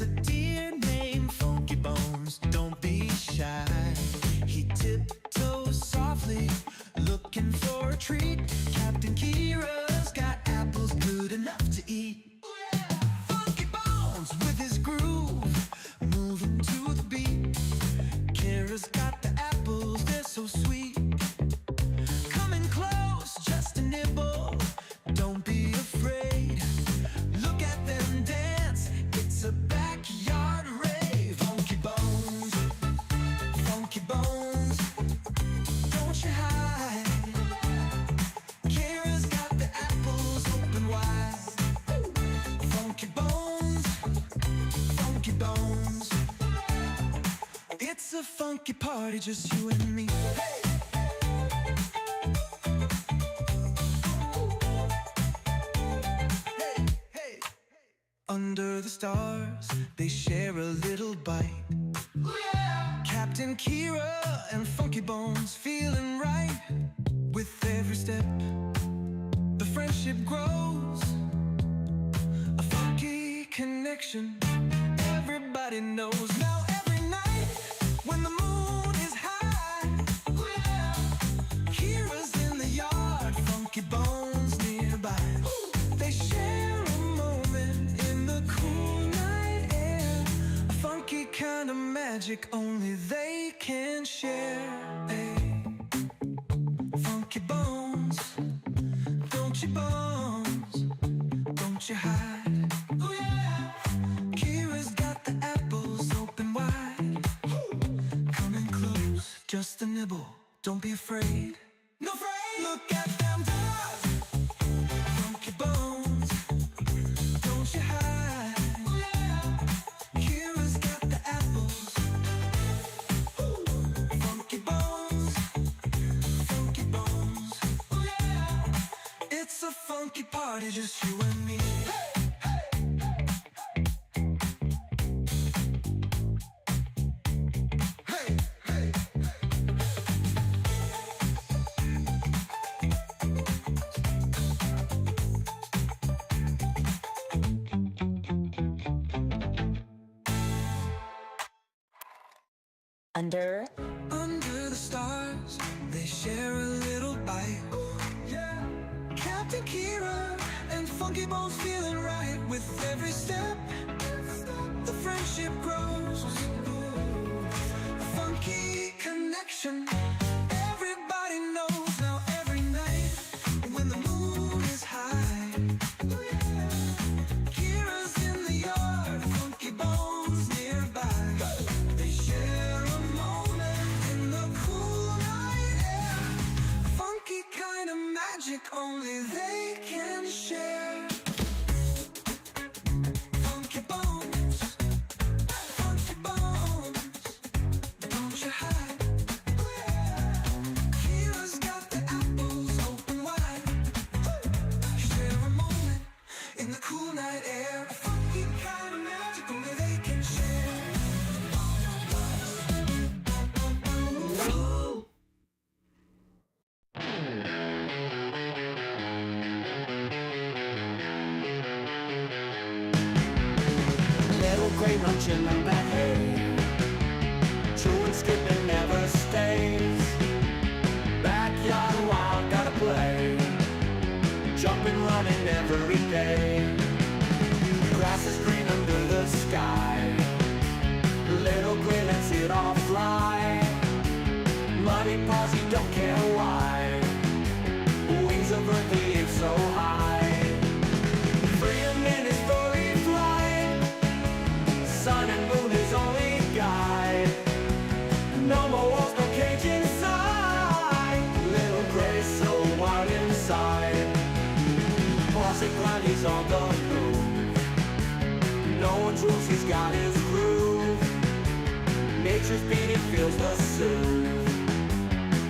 a deer named Funky Bones, don't be shy. He tiptoes softly, looking for a treat. Captain Kira's got apples good enough to eat. Funky Bones with his groove, moving to the beat. Kira's got the apples, they're so sweet. Coming close, just a nibble, don't be afraid. Look at them dance, it's a backyard rave. Funky Bones, Funky Bones, don't you hide. Kira's got the apples open wide. Funky Bones, Funky Bones, it's a funky party, just you and me. Under the stars, they share a little bite. Captain Kira and Funky Bones feeling right. With every step, the friendship grows. A funky connection, everybody knows. Now every night, when the moon is high, Kira's in the yard, Funky Bones nearby. They share a moment in the cool night air. A funky kind of magic only they can share. Hey, Funky Bones, don't you bones, don't you hide. Oh yeah, Kira's got the apples open wide. Coming close, just a nibble, don't be afraid. No afraid. Look at them dogs, Funky Bones, don't you hide. Oh yeah, Kira's got the apples. Funky Bones, Funky Bones, oh yeah, it's a funky party, just you and me. Hey, hey, Under the stars, they share a little bite. Yeah, Captain Kira and Funky Bones feeling right. With every step, the friendship grows. A funky connection, everybody knows. Now every night, when the moon is high, Kira's in the yard, Funky Bones nearby. They share a moment in the cool night air. Funky kind of magic only they can share. Funky Bones, Funky Bones, don't you hide. Kira's got the apples open wide. Share a moment in the cool night air. A funky kind of magic only they can share. Little gray luncheon on that hay, chewing, skipping, never stays. Backyard wild, gotta play, jumping, running every day. Grass is green under the sky, little gray lets it all fly. Muddy paws, you don't care why, wings of earth, they aim so high. Freedom in his furry flight, sun and moon is only guide. No more walls, no cage inside, little gray so wild inside. Posh and Gwynnie's on the move, no one's rules, he's got his groove. Nature's beat, feels the soothe,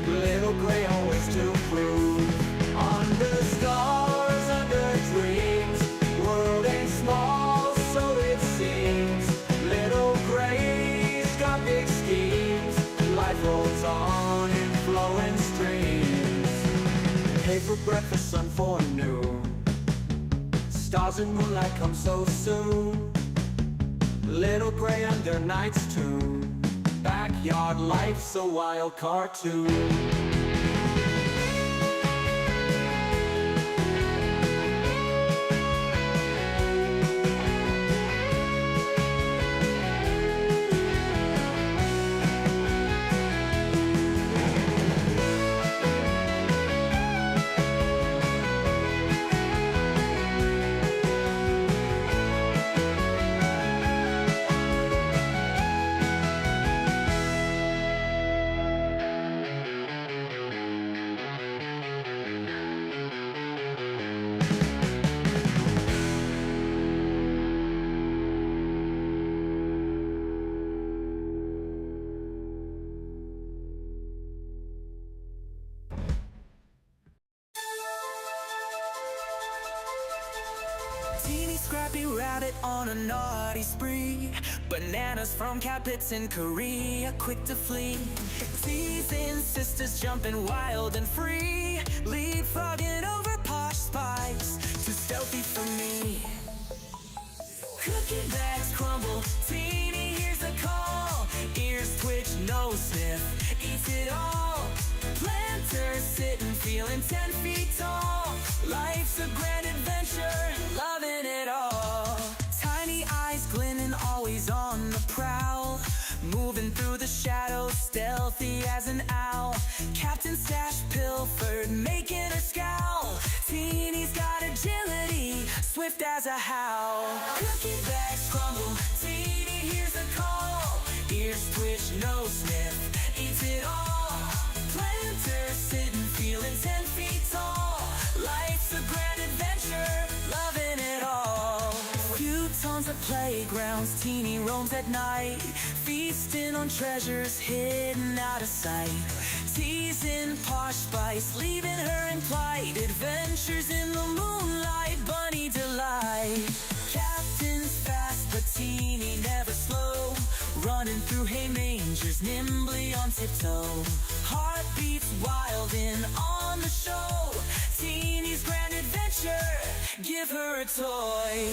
little gray always to prove. Under stars, under dreams, world ain't small, so it seems. Little gray's got big schemes, life rolls on in flowing streams. Hay for breakfast, sun for noon, stars and moonlight come so soon. little gray under night's tune. Backyard life's a wild cartoon. Teeny scrappy rabbit on a naughty spree. Bananas from Capits in Korea, quick to flee. Teasing sisters jumping wild and free. Leapfrogging over Posh spice, too stealthy for me. Cookie bags crumble, Teeny hears a call. Ears twitch, nose sniff, eats it all. Planters sitting, feeling 10 feet tall. Life's a grand adventure, loving it all. Tiny eyes glinting, always on the prowl. Moving through the shadows, stealthy as an owl. Captain Stash pilfered, making her scowl. Teeny's got agility, swift as a howl. Cookie bags crumble, Teeny hears a call. Ears twitch, nose sniff, eats it all. Planters sitting, feeling 10 feet tall. Life's a grand adventure, loving it all. Few tons of playgrounds, Teeny roams at night. Feasting on treasures hidden out of sight. Teasing Posh spice, leaving her in plight. Adventures in the moonlight, bunny delight. Captain's fast, but Teeny never slow. Running through hay mangers, nimbly on tiptoe. Heartbeats wild and on the show. Teeny's grand adventure, give her a toy.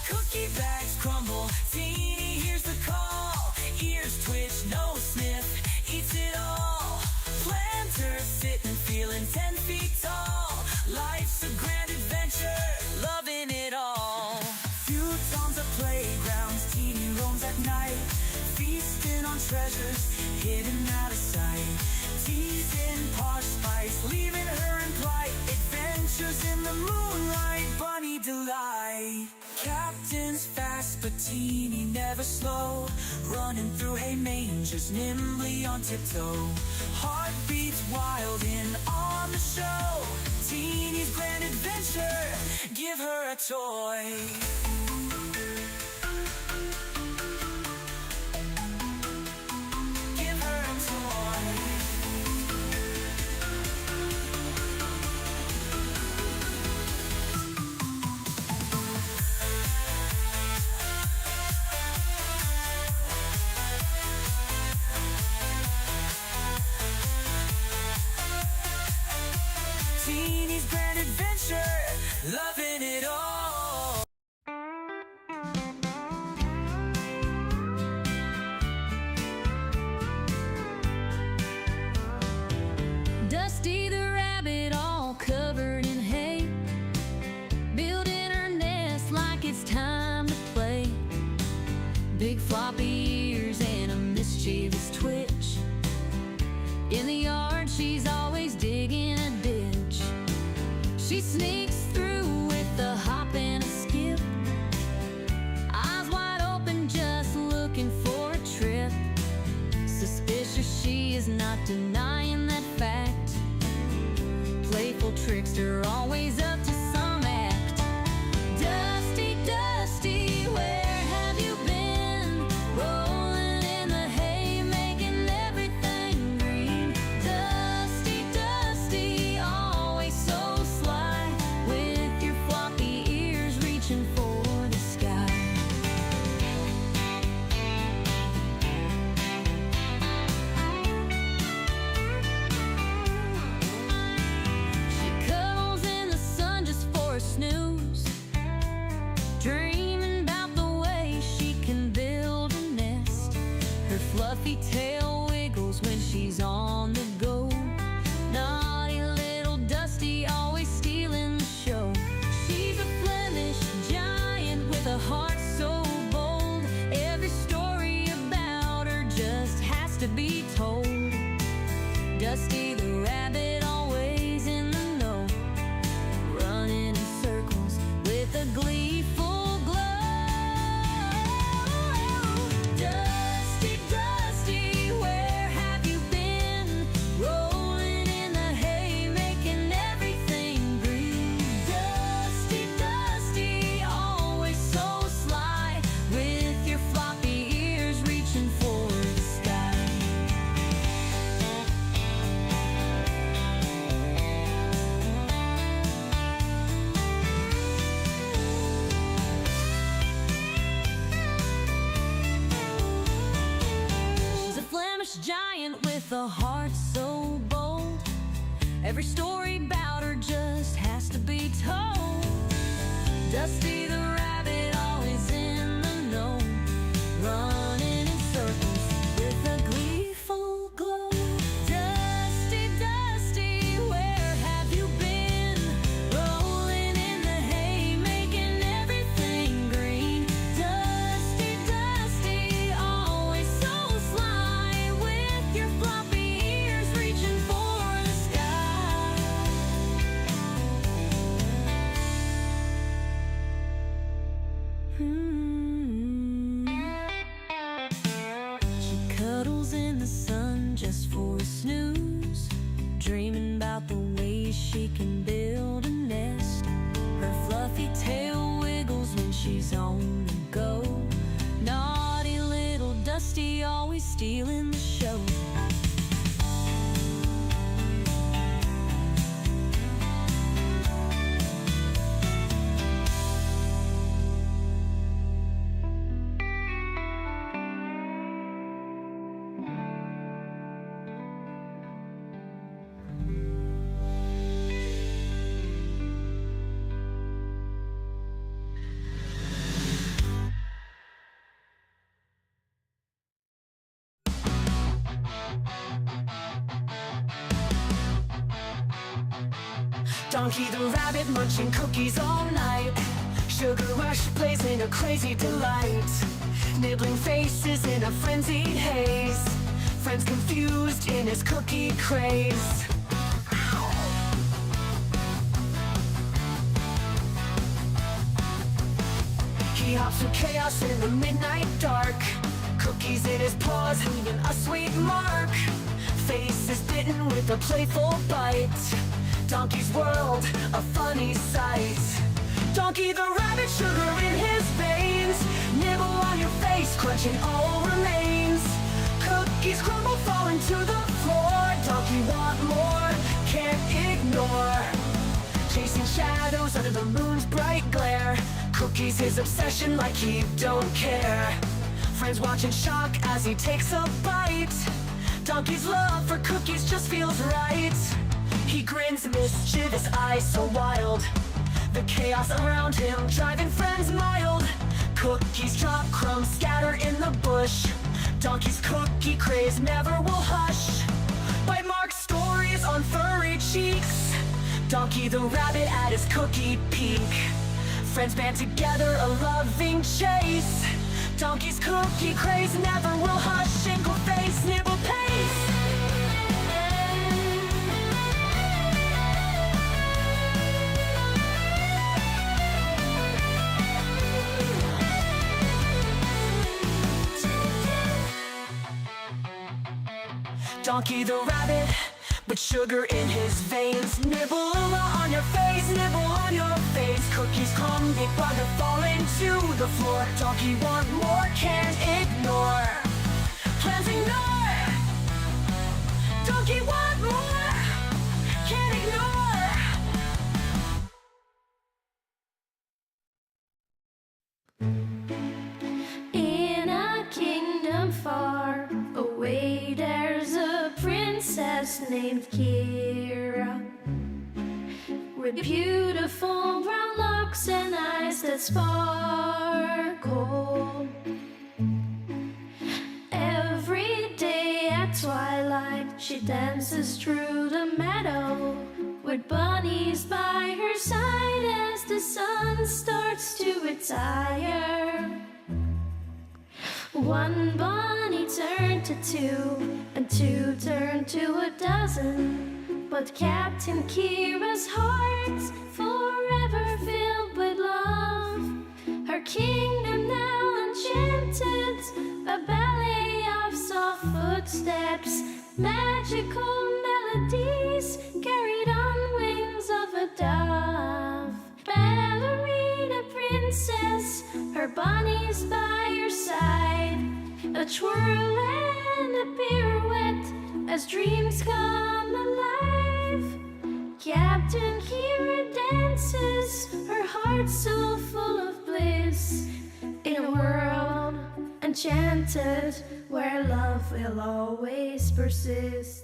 Cookie bags crumble, Teeny hears the call. Ears twitch, nose sniff, eats it all. Planters sitting, feeling 10 feet tall. Life's a grand adventure, loving it all. Few tons of playgrounds, Teeny roams at night. Feasting on treasures hidden out of sight. Teasing Posh spice, leaving her in plight. Adventures in the moonlight, bunny delight. Captain's fast, but Teeny never slow. Running through hay mangers, nimbly on tiptoe. Heartbeats wild and on the show. Teeny's grand adventure, give her a toy. Give her a toy. Teeny's grand adventure, loving it all. Dusty the rabbit, all covered in hay, building her nest like it's time to play. Big floppy ears and a mischievous twitch. In the yard, she's always digging a ditch. She sneaks through with a hop and a skip, eyes wide open, just looking for a trip. Suspicious, she is not denying that fact. Playful trickster, always up to some act. Dusty, Dusty, where have you been? Rolling in the hay, making everything green. Dusty, Dusty, always so sly. gleeful glow. Dusty, Dusty, where have you been? Rolling in the hay, making everything green. Dusty, Dusty, always so sly, with your floppy ears reaching for the sky. She's a Flemish giant with a heart so bold. Every story about her just has to be told. Dusty the rabbit, always in the know, running in circles with a gleeful glow. Dusty, Dusty, where have you been? Rolling in the hay, making everything green. Dusty, Dusty, always so sly, with your floppy ears reaching for the sky. She cuddles in the sun just for a snooze, dreaming about the ways she can build a nest. Her fluffy tail wiggles when she's on the go. Naughty little Dusty, always stealing the show. Donkey the rabbit munching cookies all night. Sugar rush blazing a crazy delight. Nibbling faces in a frenzied haze. Friends confused in his cookie craze. He hops through chaos in the midnight dark. Cookies in his paws, leaving a sweet mark. Face is bitten with a playful bite. Donkey's world, a funny sight. Donkey the rabbit, sugar in his veins. Nibble on your face, crunching all remains. Cookies crumble, falling to the floor. Donkey want more, can't ignore. Chasing shadows under the moon's bright glare. Cookies his obsession, like he don't care. Friends watch in shock as he takes a bite. Donkey's love for cookies just feels right. He grins, mischievous eyes so wild. The chaos around him driving friends mild. Cookies drop, crumbs scatter in the bush. Donkey's cookie craze never will hush. Bite mark stories on furry cheeks. Donkey the rabbit at his cookie peak. Friends band together, a loving chase. Donkey's cookie craze never will hush. Inkle face, nibble pace. Donkey the rabbit, but sugar in his veins. Nibble on your face, nibble on your face. Cookies come, big bugger falling to the floor. Donkey want more, can't ignore. Plans ignore. Donkey want more, can't ignore. In a kingdom far away, there's a princess named Kira, with beautiful brown locks and eyes that sparkle. Every day at twilight, she dances through the meadow, with bunnies by her side as the sun starts to retire. One bunny turned to two, and two turned to a dozen. But Captain Kira's heart's forever filled with love. magical melodies carried on wings of a dove. Ballerina princess, her bunny's by your side. A twirl and a pirouette as dreams come alive. Captain Kira dances, her heart so full of bliss. In a world enchanted, where love will always persist.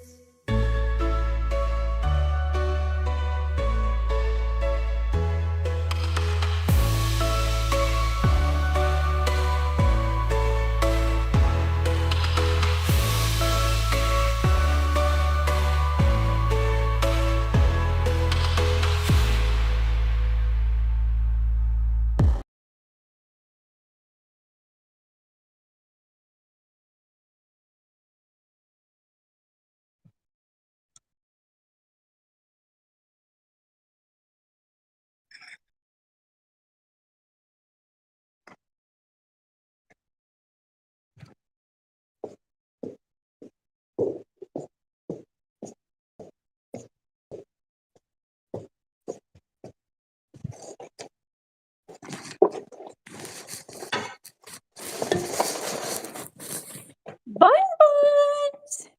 Bunz!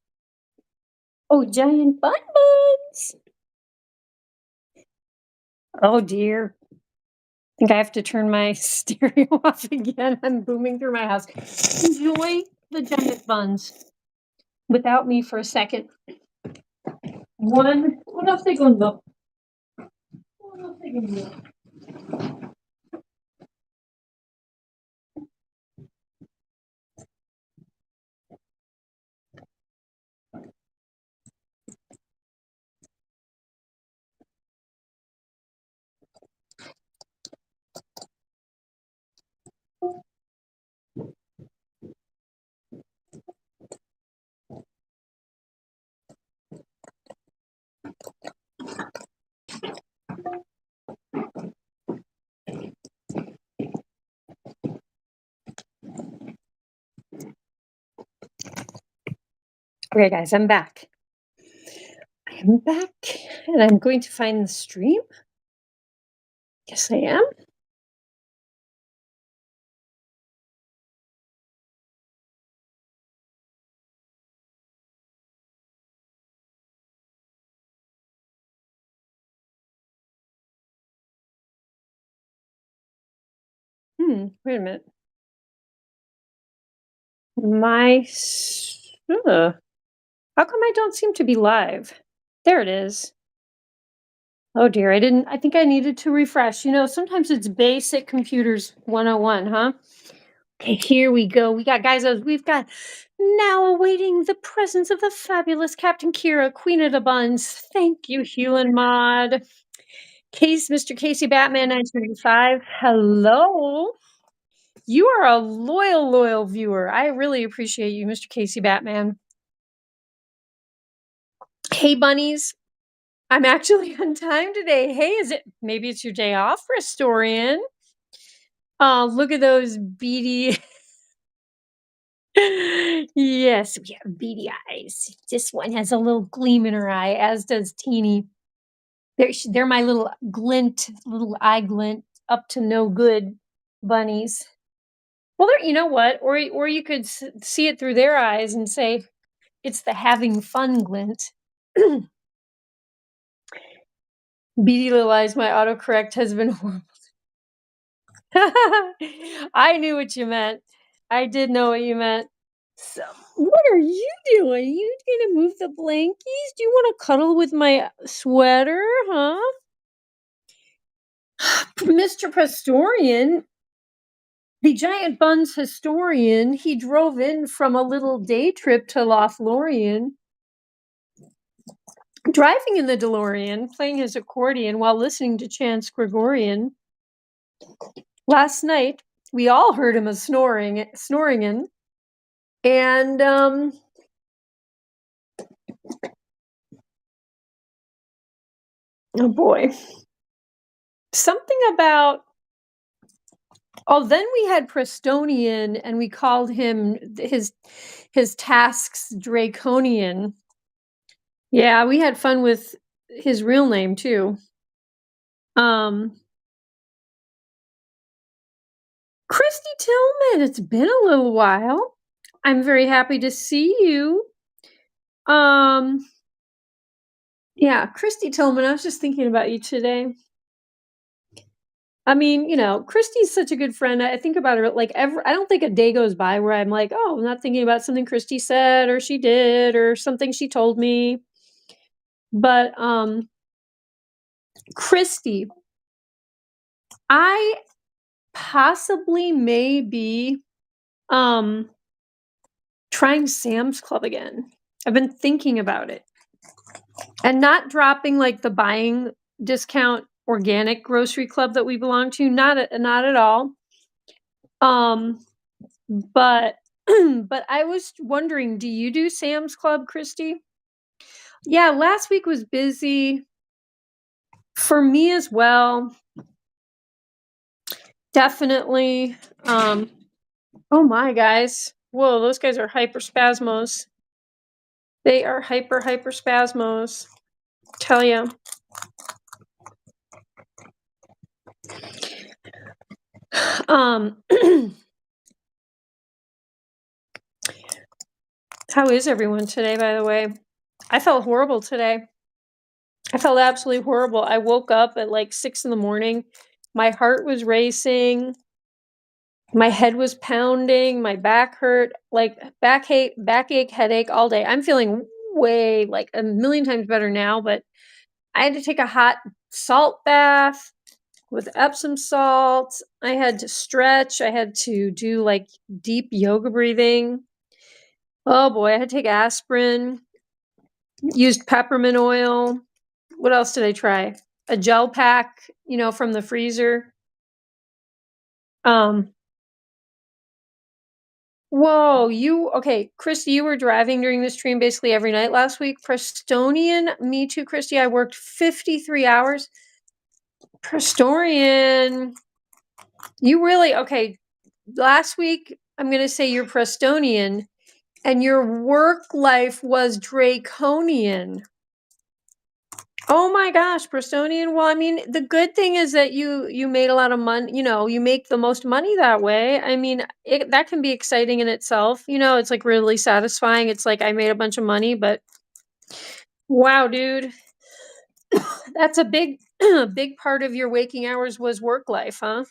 Oh, giant Bunz! Oh dear. I think I have to turn my stereo off again. I'm booming through my house. Enjoy the giant Bunz without me for a second. Una segundo. Uno segundo. Okay, guys, I'm back. I am back, and I'm going to find the stream. Yes, I am. Wait a minute. How come I don't seem to be live? There it is. Oh dear, I think I needed to refresh. Sometimes it's basic computers 101, huh? Okay, here we go. We've got now awaiting the presence of the fabulous Captain Kira, Queen of the Buns. Thank you, Hugh and Maud. Mr. Casey Batman 975. Hello. You are a loyal viewer. I really appreciate you, Mr. Casey Batman. Hey, bunnies. I'm actually on time today. Hey, maybe it's your day off, Restorian? Look at those beady. Yes, we have beady eyes. This one has a little gleam in her eye, as does Teeny. They're my little eye glint, up to no good bunnies. Well, you know what? Or you could see it through their eyes and say it's the having fun glint. Beady little eyes, my autocorrect has been horrible. I knew what you meant. I did know what you meant. So, what are you doing? Are you gonna move the blankies? Do you want to cuddle with my sweater, huh? Mr. Pastorian, the giant Bunz historian, he drove in from a little day trip to Lothlorien, driving in the DeLorean, playing his accordion while listening to Chance Gregorian. Last night, we all heard him snoring in, and oh boy, something about. Oh, then we had Prestonian, and we called him his tasks draconian. Yeah, we had fun with his real name too. Christy Tillman, it's been a little while. I'm very happy to see you. Um, yeah, Christy Tillman, I was just thinking about you today. I mean, Christy's such a good friend. I think about her like I don't think a day goes by where I'm like, oh, I'm not thinking about something Christy said or she did or something she told me. But Christy, I possibly may be trying Sam's Club again. I've been thinking about it. And not dropping like the buying discount organic grocery club that we belong to, not at all. But but I was wondering, do you do Sam's Club, Christy? Yeah, last week was busy for me as well. Definitely. Oh my guys. Whoa, those guys are hyperspasmos. They are hyperspasmos. Tell you. How is everyone today, by the way? I felt horrible today. I felt absolutely horrible. I woke up at like 6 in the morning. My heart was racing. My head was pounding. My back hurt, like backache, headache all day. I'm feeling way like a million times better now, but I had to take a hot salt bath with Epsom salts. I had to stretch. I had to do like deep yoga breathing. Oh boy, I had to take aspirin, used peppermint oil. What else did I try? A gel pack, from the freezer. Whoa, okay, Christy, you were driving during this stream basically every night last week. Prestonian, me too, Christy. I worked 53 hours. Prestorian, okay, last week, I'm going to say you're Prestonian, and your work life was draconian. Oh my gosh, Prestonian. Well, I mean, the good thing is that you made a lot of money, you make the most money that way. I mean, that can be exciting in itself. It's like really satisfying. It's like I made a bunch of money, but wow, dude. That's a big big part of your waking hours was work life, huh?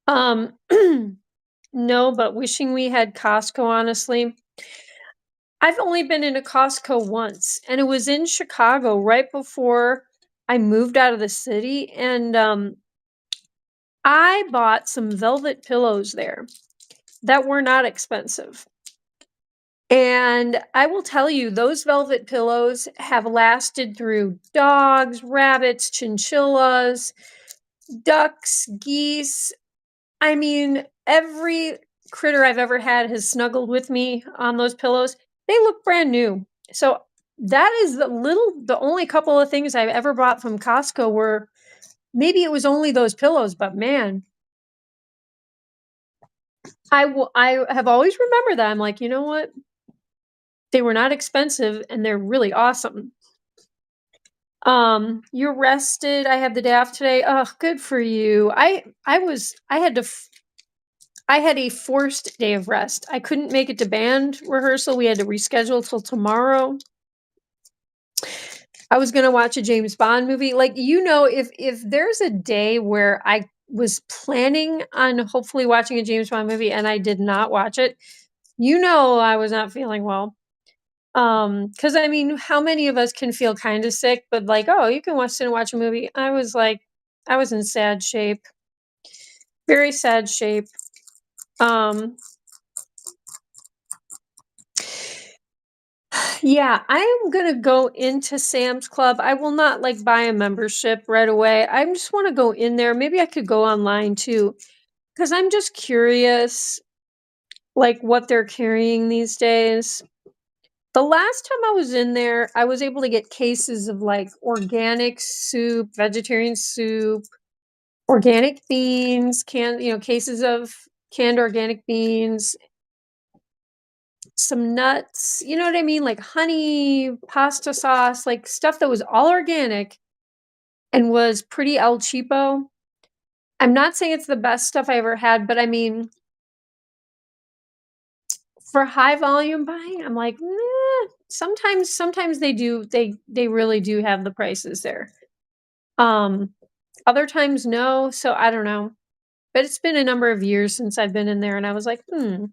Um no, but wishing we had Costco, honestly. I've only been in a Costco once, and it was in Chicago right before I moved out of the city, and I bought some velvet pillows there that were not expensive. And I will tell you, those velvet pillows have lasted through dogs, rabbits, chinchillas, ducks, geese. I mean, every critter I've ever had has snuggled with me on those pillows. They look brand new. So that is the only couple of things I've ever bought from Costco were maybe it was only those pillows, but man, I have always remembered that. I'm like, you know what? They were not expensive and they're really awesome. You're rested. I have the day off today. Oh, good for you. I had a forced day of rest. I couldn't make it to band rehearsal. We had to reschedule till tomorrow. I was going to watch a James Bond movie. Like, if there's a day where I was planning on hopefully watching a James Bond movie and I did not watch it, I was not feeling well. Cause I mean, how many of us can feel kind of sick, but like, oh, you can sit and watch a movie. I was in sad shape, very sad shape. Yeah, I am gonna go into Sam's Club. I will not like buy a membership right away. I just want to go in there. Maybe I could go online too, because I'm just curious, like what they're carrying these days. The last time I was in there, I was able to get cases of like organic soup, vegetarian soup, organic beans, cases of canned organic beans, some nuts, you know what I mean? Like honey, pasta sauce, like stuff that was all organic and was pretty El Cheapo. I'm not saying it's the best stuff I ever had, but I mean, for high volume buying, I'm like, "Nah." Sometimes they really do have the prices there. Um, Other times, no, so I don't know. But it's been a number of years since I've been in there, and I was like, "Hmm."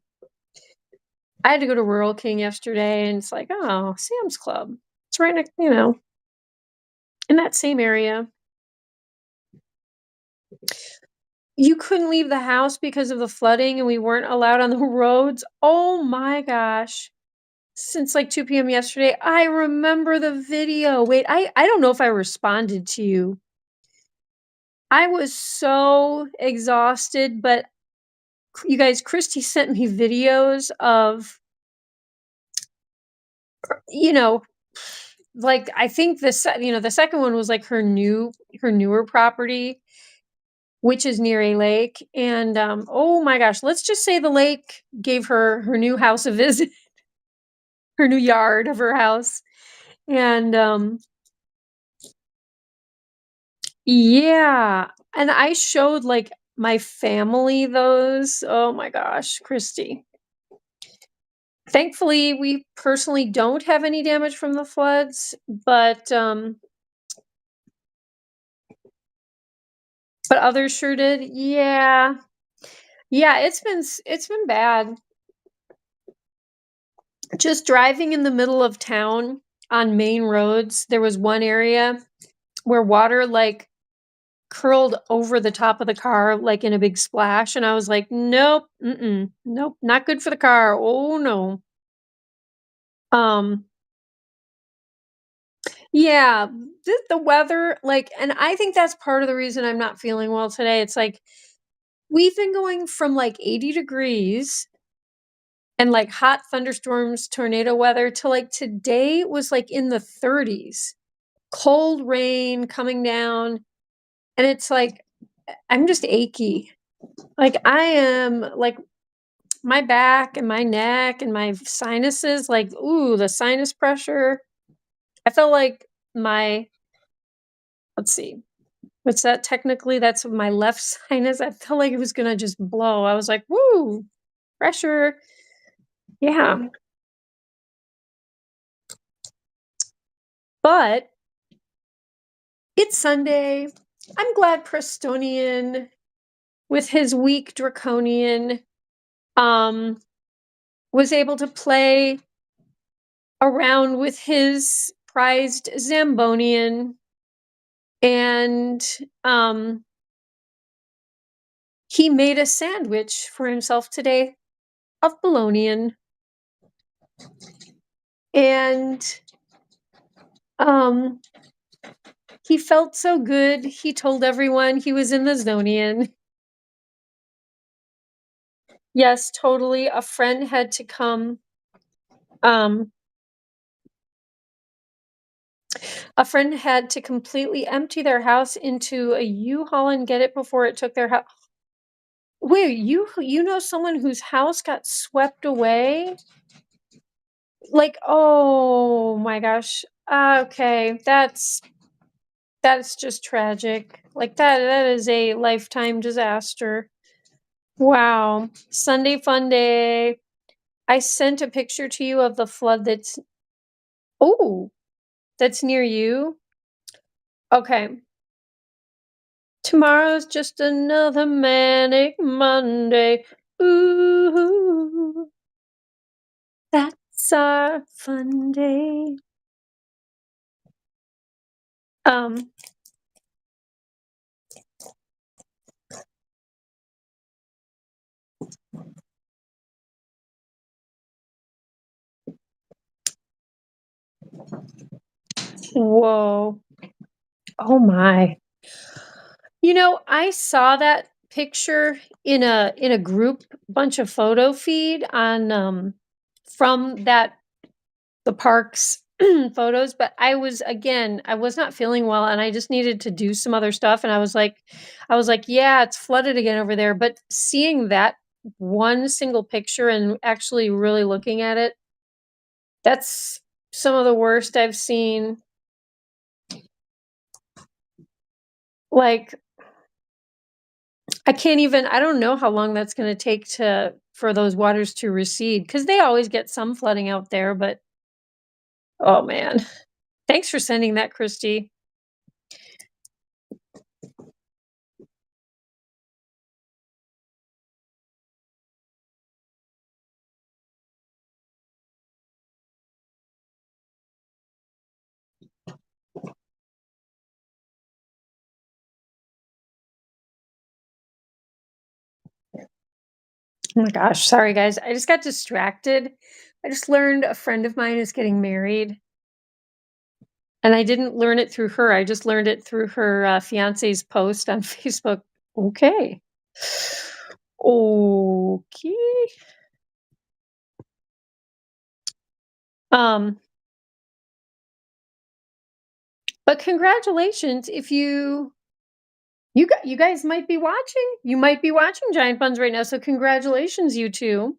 I had to go to Rural King yesterday, and it's like, "Oh, Sam's Club." It's right next, in that same area. You couldn't leave the house because of the flooding, and we weren't allowed on the roads. Oh my gosh. Since, like, 2 p.m. yesterday, I remember the video. Wait, I don't know if I responded to you. I was so exhausted, but you guys, Christy sent me videos of, you know, like, I think the second one was, like, her newer property, which is near a lake, and, oh my gosh, let's just say the lake gave her new house a visit, her new yard of her house, and, yeah, and I showed, like, my family those. Oh my gosh, Christy. Thankfully, we personally don't have any damage from the floods, but others sure did. Yeah. Yeah, it's been bad. Just driving in the middle of town on main roads, there was one area where water, like, curled over the top of the car, like, in a big splash, and I was like, "Nope, mm-mm, nope, not good for the car. Oh, no." Um, yeah, the weather, like, and I think that's part of the reason I'm not feeling well today. It's like, we've been going from, like, 80 degrees and, like, hot thunderstorms, tornado weather to, like, today was, like, in the 30s. Cold rain coming down, and it's like, I'm just achy. Like, I am, like, my back and my neck and my sinuses, like, ooh, the sinus pressure. I felt like my let's see, what's that technically? That's my left sinus. I felt like it was gonna just blow. I was like, "Woo, pressure." Yeah, but it's Sunday. I'm glad Prestonian, with his weak draconian, um, was able to play around with his prized Zambonian, and, he made a sandwich for himself today of bolognian, and, um, he felt so good, he told everyone he was in the Zonian. Yes, totally, um a friend had to completely empty their house into a U-Haul and get it before it took their house. Wait, you know someone whose house got swept away? Like, oh my gosh. Okay, that's just tragic. Like, that is a lifetime disaster. Wow. Sunday fun day. I sent a picture to you of the flood oh, that's near you? Okay. Tomorrow's just another manic Monday. Ooh, that's our fun day. Um, Whoa. Oh my. I saw that picture in a group bunch of photo feed on from that the park's photos, but I was not feeling well and I just needed to do some other stuff and I was like, yeah, it's flooded again over there, but seeing that one single picture and actually really looking at it, that's some of the worst I've seen. Like, I don't know how long that's gonna take to for those waters to recede because they always get some flooding out there, but oh man. Thanks for sending that, Christy. Oh my gosh, sorry guys. I just got distracted. I just learned a friend of mine is getting married, and I didn't learn it through her. I just learned it through her fiance's post on Facebook. Okay. Okay. Um, but congratulations if you guys might be watching. You might be watching Giant Buns right now, so congratulations, you two.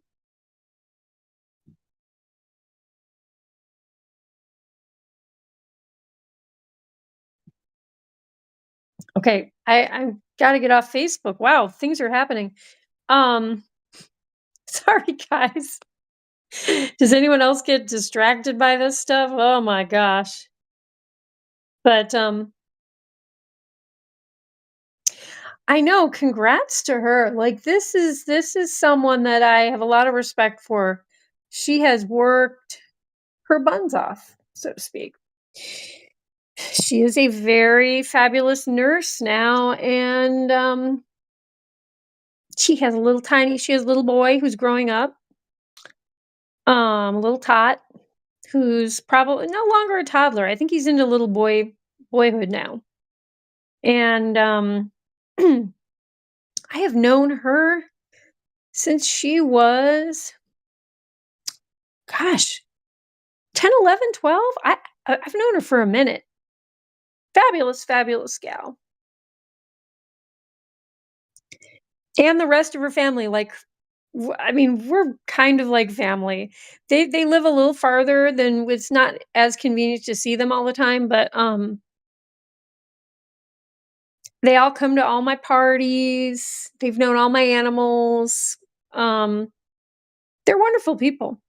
Okay, I gotta get off Facebook. Wow, things are happening. Um, sorry guys. Does anyone else get distracted by this stuff? Oh my gosh. But I know, congrats to her. Like this is someone that I have a lot of respect for. She has worked her buns off, so to speak. She is a very fabulous nurse now, and she has a little boy who's growing up. A little tot who's probably no longer a toddler. I think he's into little boyhood now. And I have known her since she was, gosh, 10, 11, 12. I've known her for a minute. Fabulous, fabulous gal. And the rest of her family, like, I mean, we're kind of like family. They live a little farther than it's not as convenient to see them all the time, but they all come to all my parties. They've known all my animals. Um, they're wonderful people.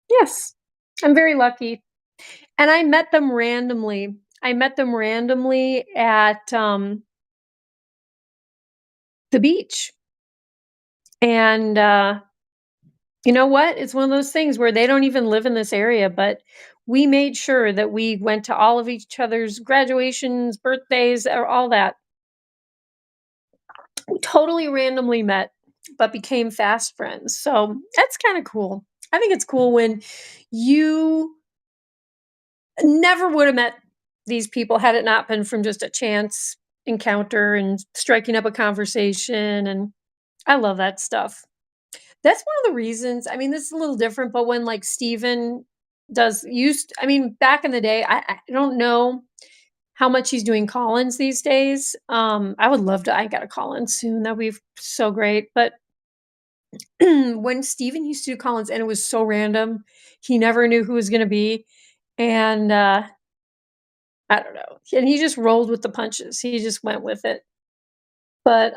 Yes, I'm very lucky. And I met them randomly. I met them randomly at the beach. And you know what? It's one of those things where they don't even live in this area, but we made sure that we went to all of each other's graduations, birthdays, or all that. We totally randomly met, but became fast friends. So that's kind of cool. I think it's cool when you never would have met these people had it not been from just a chance encounter and striking up a conversation. And I love that stuff. That's one of the reasons. I mean, this is a little different, but when like Steven I mean, back in the day, I don't know how much he's doing call-ins these days. I would love to I got a call-in soon. That'd be so great. But when Steven used to do call-ins and it was so random, he never knew who was gonna be. And I don't know. And he just rolled with the punches. He just went with it. But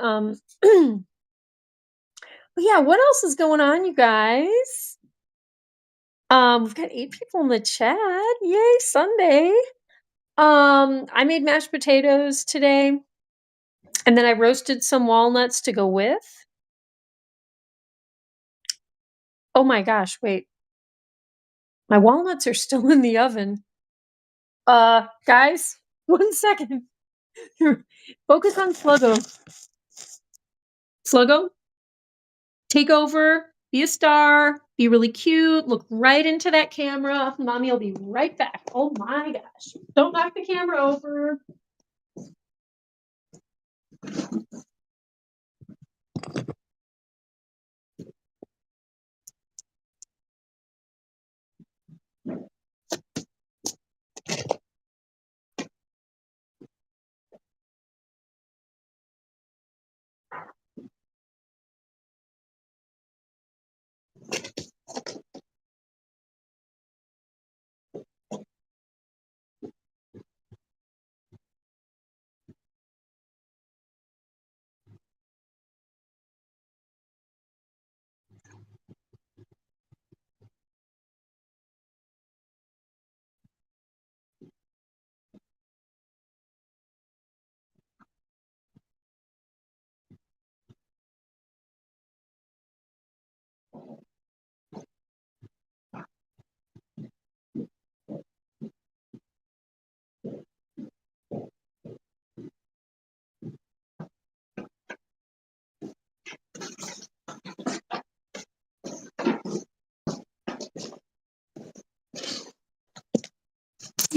yeah, what else is going on, you guys? We've got 8 people in the chat. Yay, Sunday. I made mashed potatoes today, and then I roasted some walnuts to go with. Oh my gosh, wait. My walnuts are still in the oven. Guys, 1 second. Focus on Sluggo. Sluggo, take over, be a star, be really cute, look right into that camera. Mommy will be right back. Oh my gosh. Don't knock the camera over.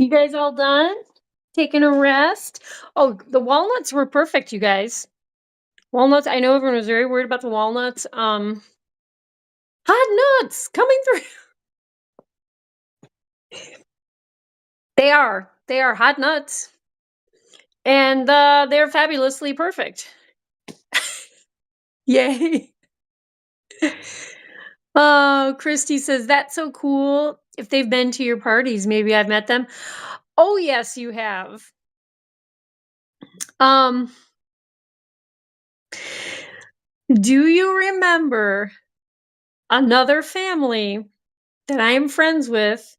You guys all done? Taking a rest? Oh, the walnuts were perfect, you guys. Walnuts, I know everyone was very worried about the walnuts. Hot nuts coming through. They are hot nuts. And they're fabulously perfect. Yay. Oh, Christy says, that's so cool. If they've been to your parties, maybe I've met them. Oh, yes, you have. Um, do you remember another family that I am friends with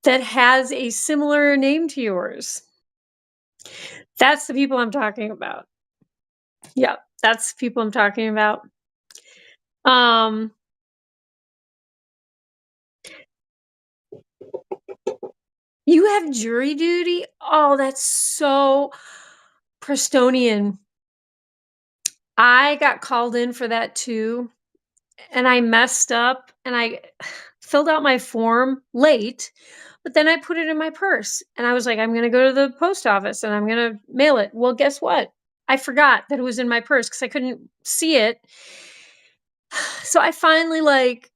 that has a similar name to yours? That's the people I'm talking about. Yeah, that's the people I'm talking about. Um, you have jury duty? Oh, that's so Prestonian. I got called in for that too, and I messed up and I filled out my form late, but then I put it in my purse and I was like, I'm going to go to the post office and I'm going to mail it. Well, guess what? I forgot that it was in my purse because I couldn't see it. So I finally, like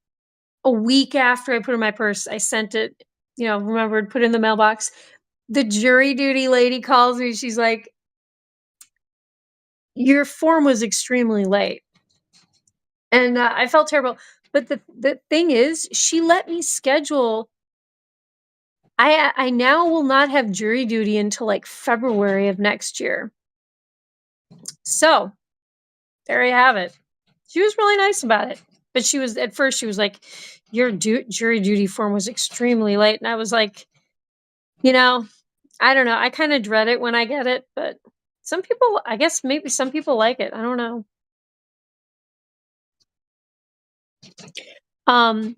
a week after I put it in my purse, I sent it, remembered, put it in the mailbox. The jury duty lady calls me. She's like, your form was extremely late. And I felt terrible. But the thing is, she let me schedule. I now will not have jury duty until like February of next year. So there you have it. She was really nice about it. But at first she was like, your jury duty form was extremely late. And I was like, I don't know. I kind of dread it when I get it, but some people, I guess maybe some people like it. I don't know. Um,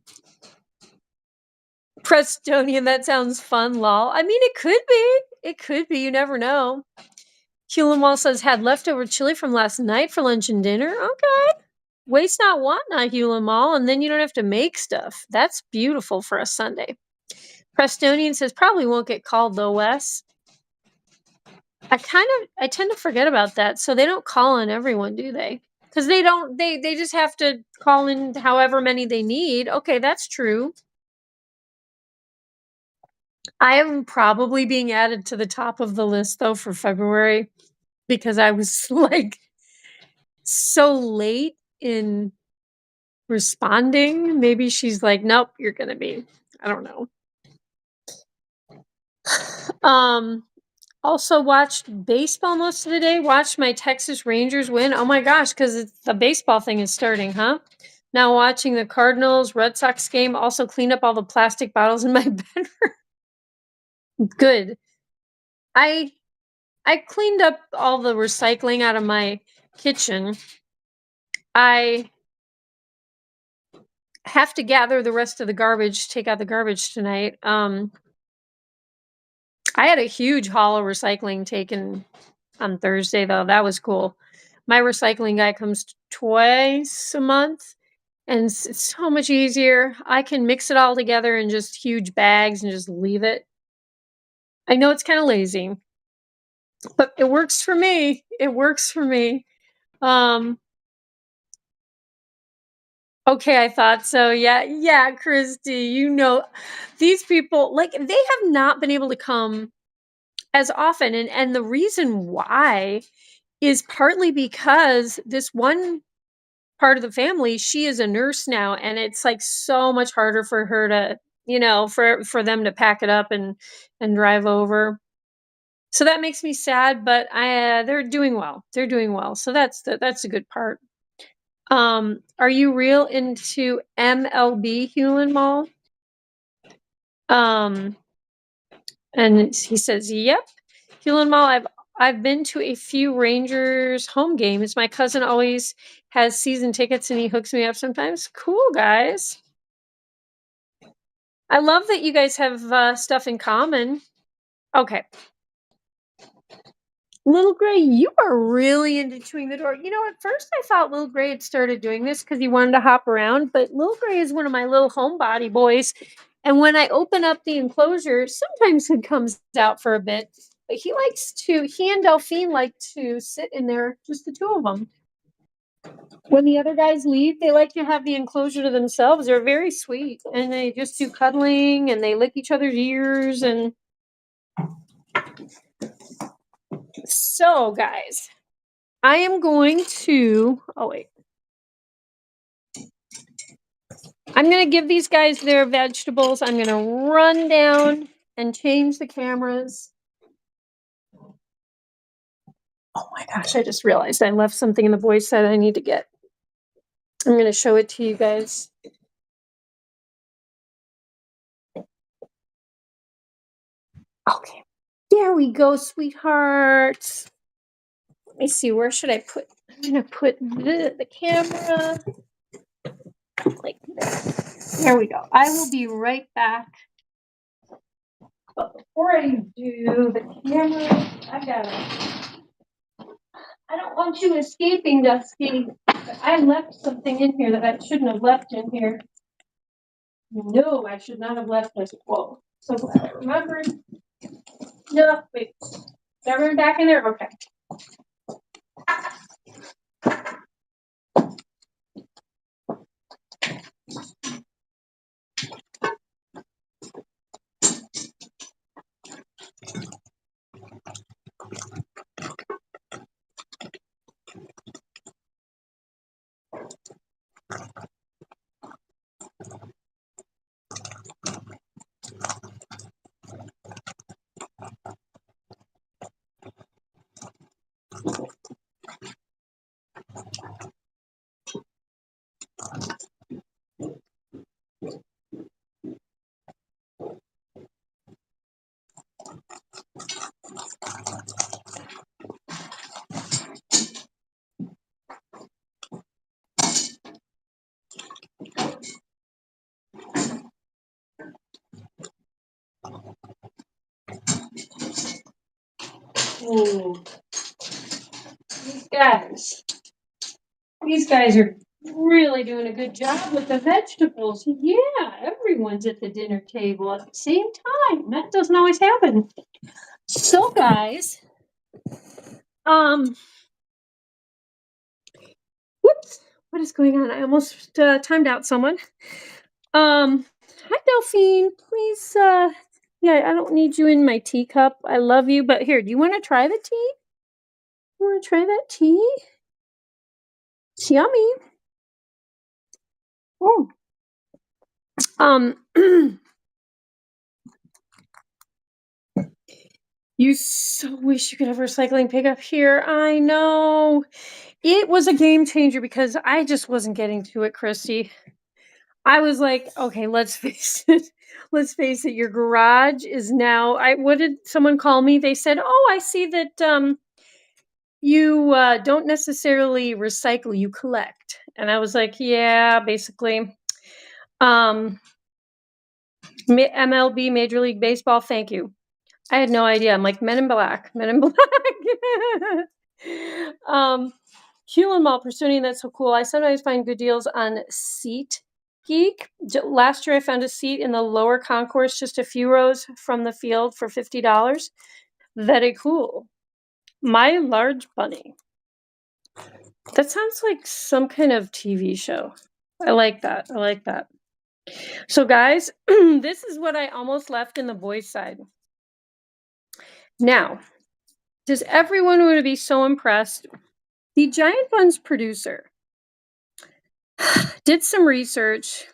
Prestonian, that sounds fun, lol. I mean, it could be. It could be. You never know. Hewlin says, had leftover chili from last night for lunch and dinner. Okay. Waste not, want not, Hewlin Mall, and then you don't have to make stuff. That's beautiful for a Sunday. Prestonian says, probably won't get called though, Wes. I tend to forget about that. So they don't call in everyone, do they? Because they just have to call in however many they need. Okay, that's true. I am probably being added to the top of the list though for February because I was like so late in responding. Maybe she's like, nope, you're gonna be. I don't know. Also watched baseball most of the day. Watched my Texas Rangers win. Oh my gosh, because the baseball thing is starting, huh? Now watching the Cardinals Red Sox game. Also cleaned up all the plastic bottles in my bedroom. Good. I cleaned up all the recycling out of my kitchen. I have to gather the rest of the garbage, take out the garbage tonight. I had a huge haul of recycling taken on Thursday, though. That was cool. My recycling guy comes twice a month, and it's so much easier. I can mix it all together in just huge bags and just leave it. I know it's kind of lazy, but it works for me. It works for me. Okay, I thought so. Yeah, Christy, these people, like, they have not been able to come as often. And the reason why is partly because this one part of the family, she is a nurse now, and it's like so much harder for her to, for them to pack it up and drive over. So that makes me sad, but they're doing well. They're doing well. So that's a good part. Are you real into MLB Hewlin Mall? And he says, yep. Hewlin Mall, I've been to a few Rangers home games. My cousin always has season tickets and he hooks me up sometimes. Cool, guys. I love that you guys have stuff in common. Okay. Little Gray, you are really into chewing the door. At first I thought Little Gray had started doing this because he wanted to hop around, but Little Gray is one of my little homebody boys, And when I open up the enclosure, sometimes he comes out for a bit, but he and Delphine like to sit in there, just the two of them. When the other guys leave, they like to have the enclosure to themselves. They're very sweet, and they just do cuddling, and they lick each other's ears. And so, guys, I am going to, I'm going to give these guys their vegetables. I'm going to run down and change the cameras. Oh my gosh, I just realized I left something in the boys' side I need to get. I'm going to show it to you guys. Okay. There we go, sweethearts. Let me see, where should I put? I'm going to put the camera like this. There we go. I will be right back. But before I do the camera, I don't want you escaping, Dusty. I left something in here that I shouldn't have left in here. No, I should not have left this. Whoa. So glad I remembered. No, wait. Is everyone back in there? Okay. Ooh. These guys are really doing a good job with the vegetables. Yeah, everyone's at the dinner table at the same time. That doesn't always happen. So, guys, whoops, what is going on? I almost timed out someone. Hi, Delphine. Please, yeah, I don't need you in my teacup. I love you, but here, do you want to try the tea? You want to try that tea? It's yummy. Oh. You so wish you could have a recycling pickup here. I know. It was a game changer because I just wasn't getting to it, Christy. I was like, okay, let's face it. Let's face it. Your garage is now. What did someone call me? They said, "Oh, I see that you don't necessarily recycle, you collect." And I was like, yeah, basically. MLB, Major League Baseball. Thank you. I had no idea. I'm like, Men in Black. Hewlin Mall pursuing, that's so cool. I sometimes find good deals on Seat Geek. Last year I found a seat in the lower concourse, just a few rows from the field for $50. Very cool. My Large Bunny. That sounds like some kind of TV show. I like that. So guys, this is what I almost left in the boys' side. Now, does everyone want to be so impressed? The Giant Bunz producer did some research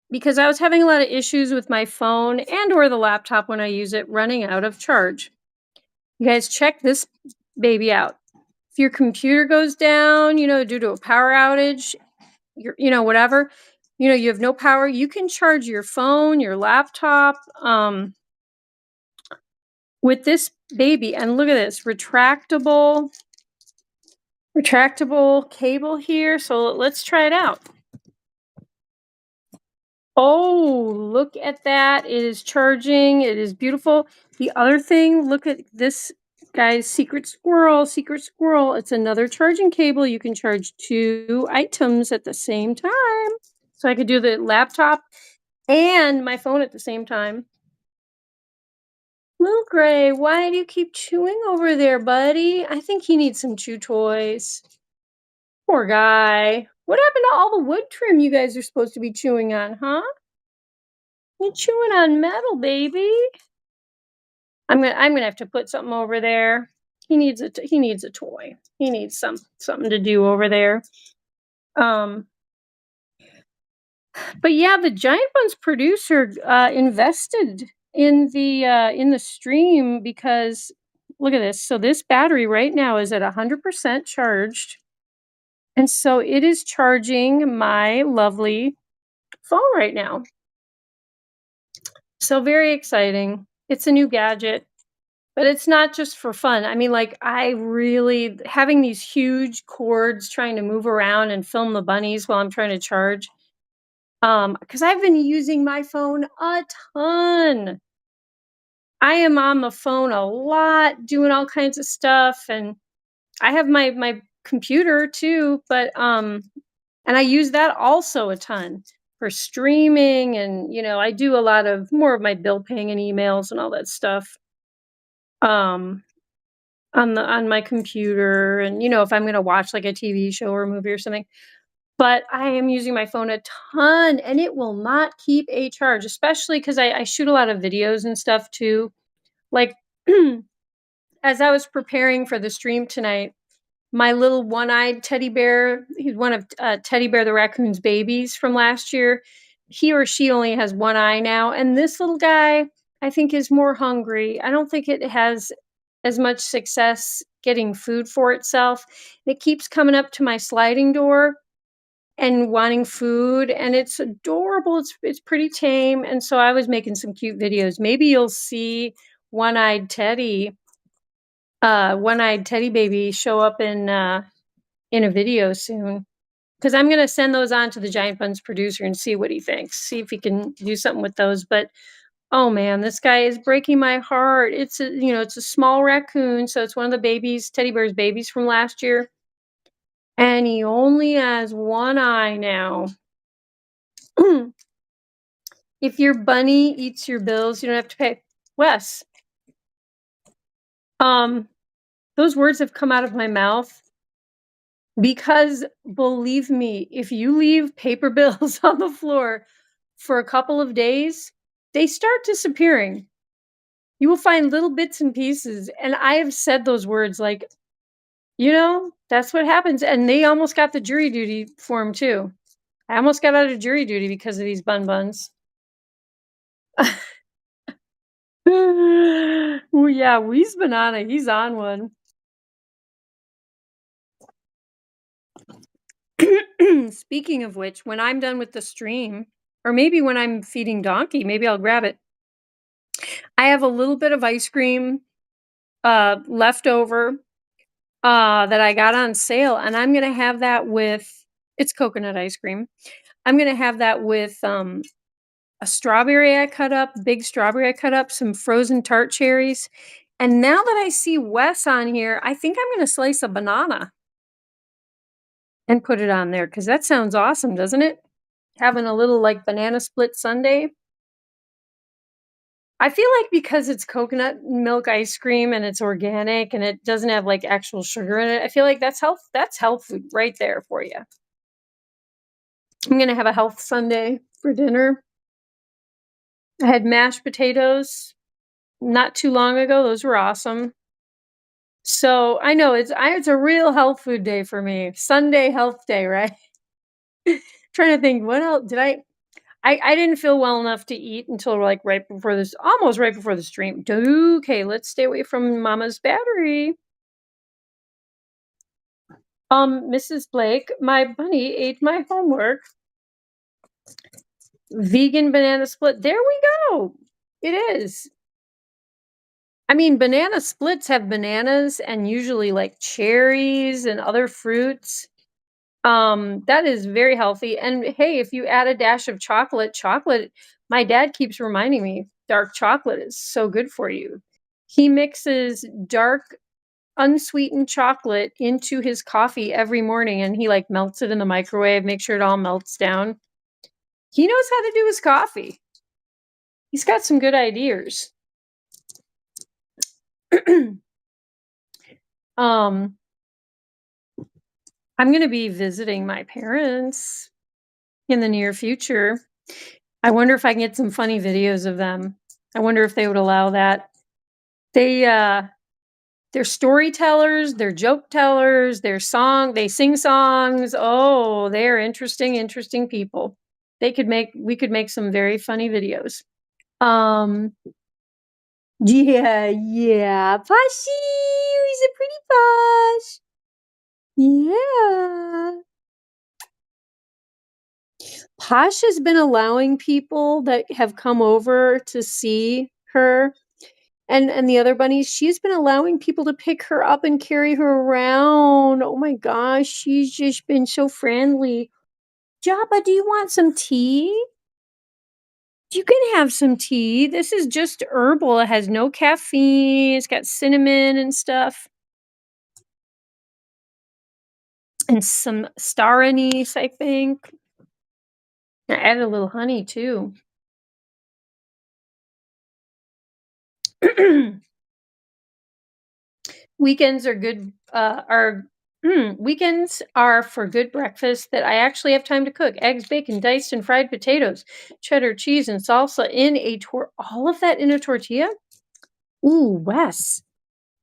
because I was having a lot of issues with my phone and or the laptop when I use it running out of charge. You guys check this baby out. If your computer goes down, due to a power outage, whatever, you have no power, you can charge your phone, your laptop, with this baby. And look at this retractable cable here. So let's try it out. Oh, look at that. It is charging. It is beautiful. The other thing, look at this, guys. Secret squirrel. It's another charging cable. You can charge 2 items at the same time. So I could do the laptop and my phone at the same time. Little Gray, why do you keep chewing over there, buddy? I think he needs some chew toys. Poor guy. What happened to all the wood trim you guys are supposed to be chewing on, huh? You're chewing on metal, baby. I'm gonna have to put something over there. He needs a toy. He needs something to do over there. Um, but yeah, the Giant Buns producer invested in the stream because look at this. So this battery right now is at 100% charged, and so it is charging my lovely phone right now. So very exciting. It's a new gadget. But it's not just for fun. I mean, like, I really having these huge cords trying to move around and film the bunnies while I'm trying to charge, because I've been using my phone a ton. I am on the phone a lot, doing all kinds of stuff, and I have my computer too, but, and I use that also a ton for streaming and, I do a lot of more of my bill paying and emails and all that stuff. Um on my computer and, if I'm gonna watch, like, a TV show or a movie or something. But I am using my phone a ton, and it will not keep a charge, especially 'cause I shoot a lot of videos and stuff too. Like, as I was preparing for the stream tonight, my little one-eyed teddy bear, he's one of, Teddy Bear the raccoon's babies from last year. He or she only has one eye now, and this little guy, I think, is more hungry. I don't think it has as much success getting food for itself. It keeps coming up to my sliding door and wanting food, and it's adorable. It's pretty tame, and so I was making some cute videos. Maybe you'll see one-eyed Teddy, one-eyed Teddy baby show up in a video soon. Because I'm gonna send those on to the Giant Buns producer and see what he thinks. See if he can do something with those. But oh man, this guy is breaking my heart. It's a small raccoon, so it's one of the babies, teddy bear's babies from last year, and he only has one eye now. If your bunny eats your bills, you don't have to pay. Wes, um, those words have come out of my mouth because believe me, if you leave paper bills on the floor for a couple of days, they start disappearing. You will find little bits and pieces, and I have said those words like, that's what happens, and they almost got the jury duty for him too. I almost got out of jury duty because of these buns. Oh yeah, Wee's Banana, he's on one. Speaking of which, when I'm done with the stream, or maybe when I'm feeding Donkey, maybe I'll grab it. I have a little bit of ice cream left over that I got on sale, and I'm gonna have that with it's coconut ice cream. I'm gonna have that with a strawberry I cut up, big strawberry I cut up, some frozen tart cherries. And now that I see Wes on here, I think I'm gonna slice a banana and put it on there because that sounds awesome, doesn't it? Having a little like banana split sundae. I feel like because it's coconut milk ice cream and it's organic and it doesn't have like actual sugar in it, I feel like that's health food right there for you. I'm gonna have a health sundae for dinner. I had mashed potatoes not too long ago. Those were awesome. So I know it's a real health food day for me. Sunday health day, right? Trying to think what else did I didn't feel well enough to eat until like right before this almost right before the stream. Okay, let's stay away from mama's battery. Mrs. Blake, my bunny ate my homework. Vegan banana split. There we go. It is. I mean, banana splits have bananas and usually like cherries and other fruits. That is very healthy. And hey, if you add a dash of chocolate, my dad keeps reminding me, dark chocolate is so good for you. He mixes dark, unsweetened chocolate into his coffee every morning and he like melts it in the microwave, make sure it all melts down. He knows how to do his coffee. He's got some good ideas. I'm going to be visiting my parents in the near future. I wonder if I can get some funny videos of them. I wonder if they would allow that. They're storytellers, they're joke tellers, they sing songs. Oh, they're interesting people. We could make some very funny videos. Yeah, Poshy, he's a pretty Posh. Yeah. Posh has been allowing people that have come over to see her and the other bunnies, she's been allowing people to pick her up and carry her around. Oh my gosh, she's just been so friendly. Jabba, do you want some tea? You can have some tea. This is just herbal. It has no caffeine. It's got cinnamon and stuff. And some star anise, I think. I added a little honey too. Weekends are good. Weekends are for good breakfast that I actually have time to cook: eggs, bacon, diced and fried potatoes, cheddar cheese, and salsa in a all of that in a tortilla. Ooh, Wes,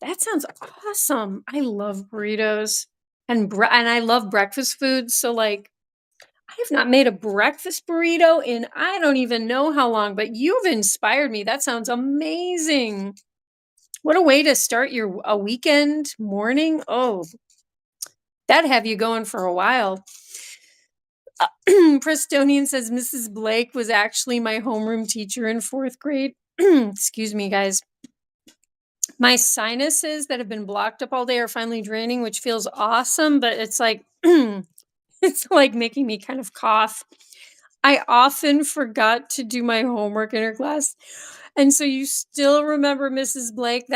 that sounds awesome. I love burritos and I love breakfast foods. So like, I have not made a breakfast burrito in I don't even know how long, but you've inspired me. That sounds amazing. What a way to start a weekend morning. Oh, that'd have you going for a while. Prestonian says Mrs. Blake was actually my homeroom teacher in 4th grade. Excuse me, guys. My sinuses that have been blocked up all day are finally draining, which feels awesome, but it's like it's like making me kind of cough. I often forgot to do my homework in her class. And so you still remember Mrs. Blake?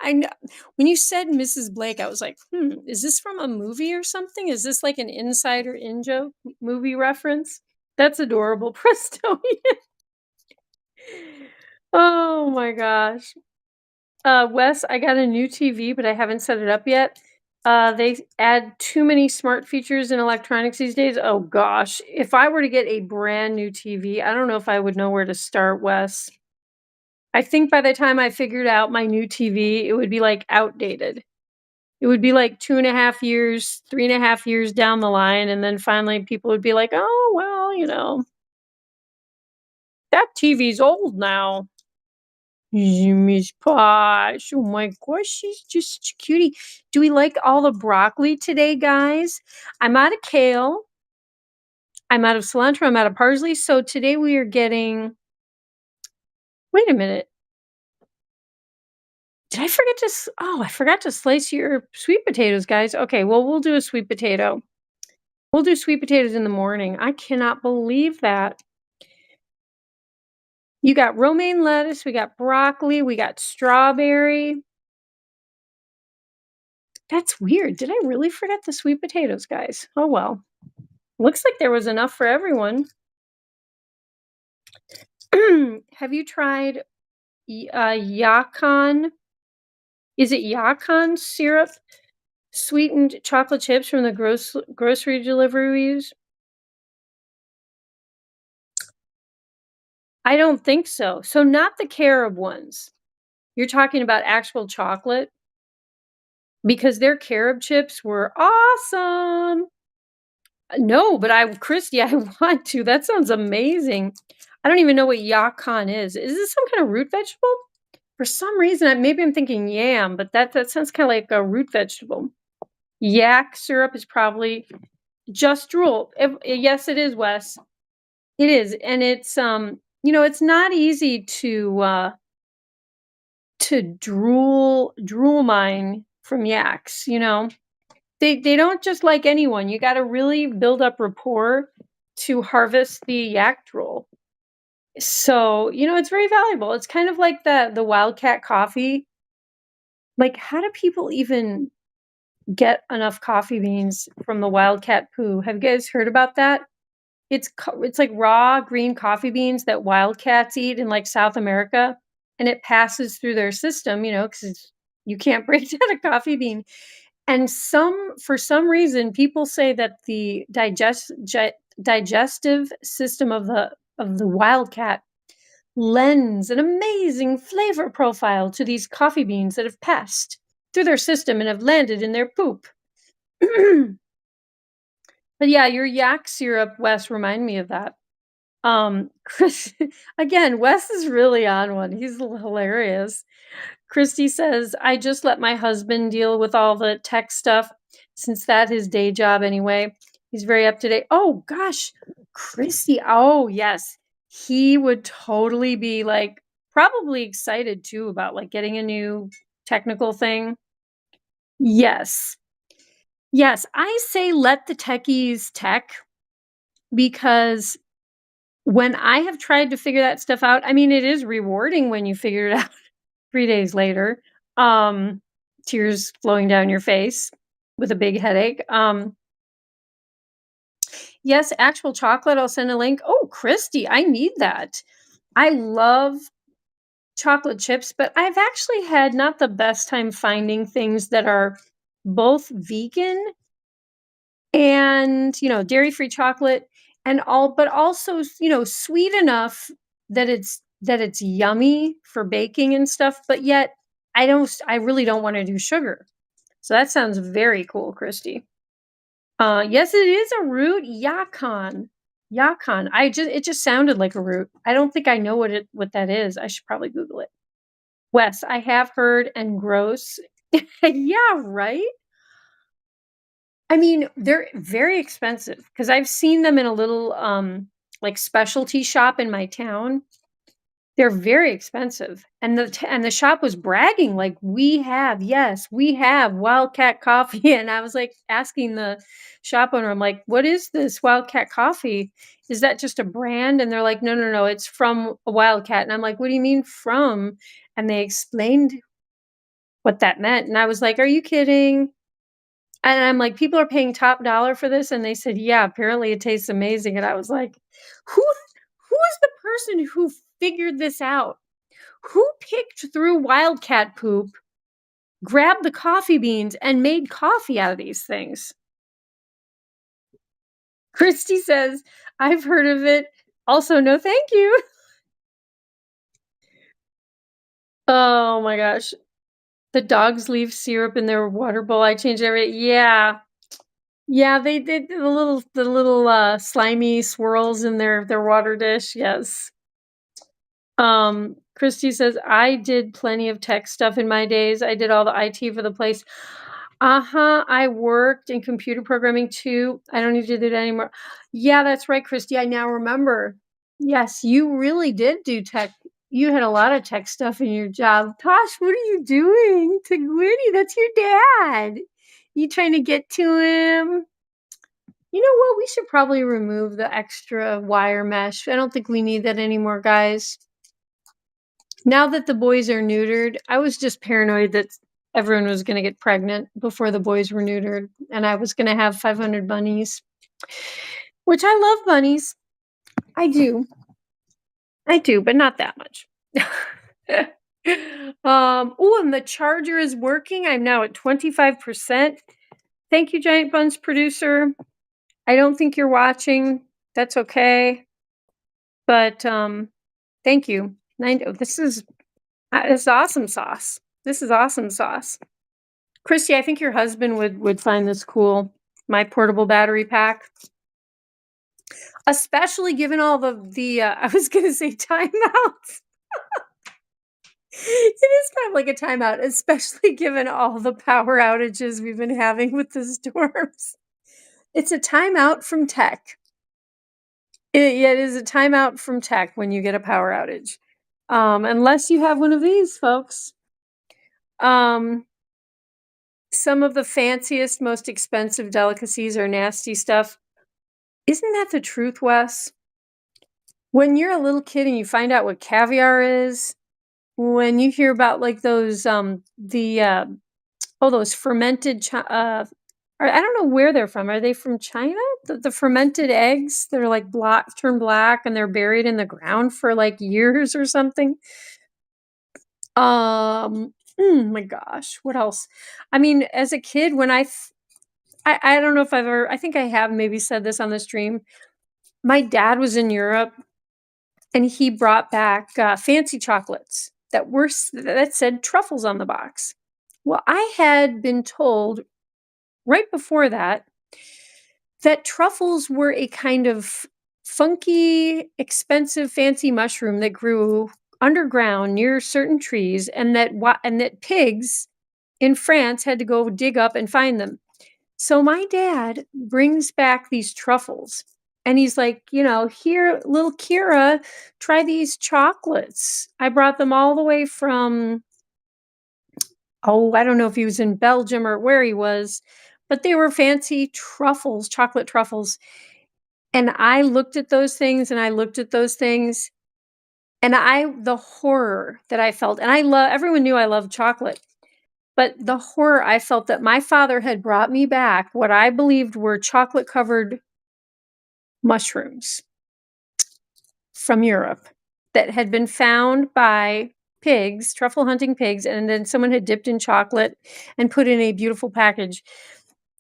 I know. When you said Mrs. Blake, I was like, is this from a movie or something? Is this like an insider in joke movie reference? That's adorable, Prestonian. Oh my gosh. Wes, I got a new TV, but I haven't set it up yet. They add too many smart features in electronics these days. Oh gosh, if I were to get a brand new TV, I don't know if I would know where to start, Wes. I think by the time I figured out my new TV, it would be like outdated. It would be like 2.5 years, 3.5 years down the line, and then finally people would be like, oh well, that TV's old now. Miss Posh. Oh my gosh, she's just such a cutie. Do we like all the broccoli today, guys? I'm out of kale. I'm out of cilantro. I'm out of parsley. So today we are getting. Wait a minute. Did I forget to? Oh, I forgot to slice your sweet potatoes, guys. Okay, well, we'll do a sweet potato. We'll do sweet potatoes in the morning. I cannot believe that. You got romaine lettuce. We got broccoli. We got strawberry. That's weird. Did I really forget the sweet potatoes, guys? Oh well. Looks like there was enough for everyone. Have you tried Yakan? Is it Yakan syrup? Sweetened chocolate chips from the grocery delivery we use? I don't think so. So not the carob ones. You're talking about actual chocolate? Because their carob chips were awesome. No, but Christy, I want to. That sounds amazing. I don't even know what yakan is. Is this some kind of root vegetable? For some reason, maybe I'm thinking yam, but that sounds kind of like a root vegetable. Yak syrup is probably just drool. Yes, it is, Wes. It is, and it's it's not easy to drool mine from yaks. They don't just like anyone. You got to really build up rapport to harvest the yak drool. So, it's very valuable. It's kind of like the wildcat coffee. Like, how do people even get enough coffee beans from the wildcat poo? Have you guys heard about that? It's like raw green coffee beans that wildcats eat in, like, South America, and it passes through their system, because you can't break down a coffee bean. And for some reason, people say that the digestive system of the wildcat lends an amazing flavor profile to these coffee beans that have passed through their system and have landed in their poop. But yeah, your yak syrup, Wes, remind me of that. Chris, again, Wes is really on one. He's hilarious. Christy says, I just let my husband deal with all the tech stuff since that's his day job anyway. He's very up to date. Oh gosh, Christy. Oh yes. He would totally be like probably excited too about like getting a new technical thing. Yes. Yes, I say let the techies tech because when I have tried to figure that stuff out, I mean, it is rewarding when you figure it out 3 days later. Tears flowing down your face with a big headache. Yes, actual chocolate, I'll send a link. Oh, Christy, I need that. I love chocolate chips, but I've actually had not the best time finding things that are both vegan and, dairy-free chocolate and but also, sweet enough that it's yummy for baking and stuff, but yet I really don't want to do sugar. So that sounds very cool, Christy. Yes, it is a root. Yacon. Yacon. It just sounded like a root. I don't think I know what that is. I should probably Google it. Wes, I have heard and gross. Yeah, right? I mean, they're very expensive because I've seen them in a little like specialty shop in my town. They're very expensive. And the shop was bragging like we have Wildcat coffee and I was like asking the shop owner, I'm like, "What is this Wildcat coffee? Is that just a brand?" And they're like, "No, no, no, it's from a Wildcat." And I'm like, "What do you mean from?" And they explained what that meant. And I was like, "Are you kidding?" And I'm like, "People are paying top dollar for this?" And they said, "Yeah, apparently it tastes amazing." And I was like, who is the person who figured this out? Who picked through wildcat poop, grabbed the coffee beans, and made coffee out of these things? Christy says, I've heard of it. Also, no thank you. Oh my gosh. The dogs leave syrup in their water bowl. I changed everything. Yeah. Yeah, they did the little slimy swirls in their water dish. Yes. Christy says, I did plenty of tech stuff in my days. I did all the IT for the place. Uh-huh. I worked in computer programming too. I don't need to do that anymore. Yeah, that's right, Christy. I now remember. Yes, you really did do tech. You had a lot of tech stuff in your job. Posh, what are you doing to Gwynnie? That's your dad. You trying to get to him? You know what? We should probably remove the extra wire mesh. I don't think we need that anymore, guys. Now that the boys are neutered, I was just paranoid that everyone was going to get pregnant before the boys were neutered, and I was going to have 500 bunnies, which I love bunnies. I do, but not that much. Oh, and the charger is working. I'm now at 25%. Thank you, Giant Bunz producer. I don't think you're watching. That's okay. But thank you. This is awesome sauce. This is awesome sauce. Christy, I think your husband would find this cool. My portable battery pack. Especially given all the I was gonna say timeouts. It is kind of like a timeout, especially given all the power outages we've been having with the storms. It's a timeout from tech. It is a timeout from tech when you get a power outage. Unless you have one of these, folks. Some of the fanciest, most expensive delicacies are nasty stuff. Isn't that the truth, Wes? When you're a little kid and you find out what caviar is, when you hear about like those those fermented I don't know where they're from. Are they from China? The fermented eggs, they're like turn black and they're buried in the ground for like years or something. My gosh, what else? I mean, as a kid, when I don't know if I've ever, I think I have maybe said this on the stream. My dad was in Europe and he brought back fancy chocolates that said truffles on the box. Well, I had been told right before that truffles were a kind of funky, expensive, fancy mushroom that grew underground near certain trees, and that pigs in France had to go dig up and find them. So my dad brings back these truffles, and he's like, "Here, little Kira, try these chocolates." I brought them all the way from, oh, I don't know if he was in Belgium or where he was, but they were fancy truffles, chocolate truffles. And I looked at those things and I looked at those things, and the horror that I felt, and everyone knew I loved chocolate, but the horror I felt that my father had brought me back what I believed were chocolate covered mushrooms from Europe that had been found by pigs, truffle hunting pigs, and then someone had dipped in chocolate and put in a beautiful package.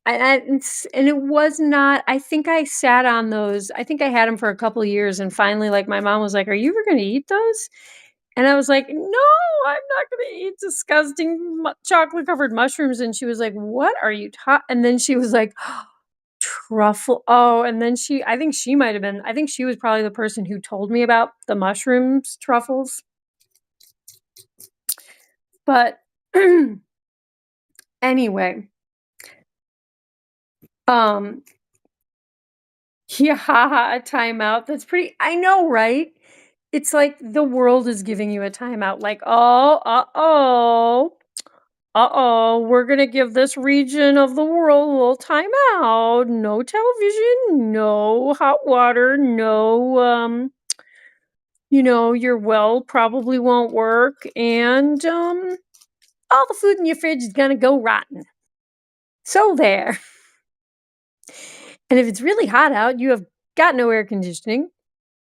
And it was not, I think I sat on those, I think I had them for a couple of years, and finally, like, my mom was like, "Are you ever gonna eat those?" And I was like, "No, I'm not gonna eat disgusting chocolate-covered mushrooms," and she was like, "What are you and then she was like, "Truffle." Oh, and then I think she might have been, I think she was probably the person who told me about the mushrooms, truffles. But anyway, um yeah, a timeout. That's pretty, I know, right? It's like the world is giving you a timeout, like, "Oh, uh-oh, uh-oh, we're gonna give this region of the world a little timeout. No television, no hot water, no, your well probably won't work, and, all the food in your fridge is gonna go rotten." So there. And if it's really hot out, you have got no air conditioning.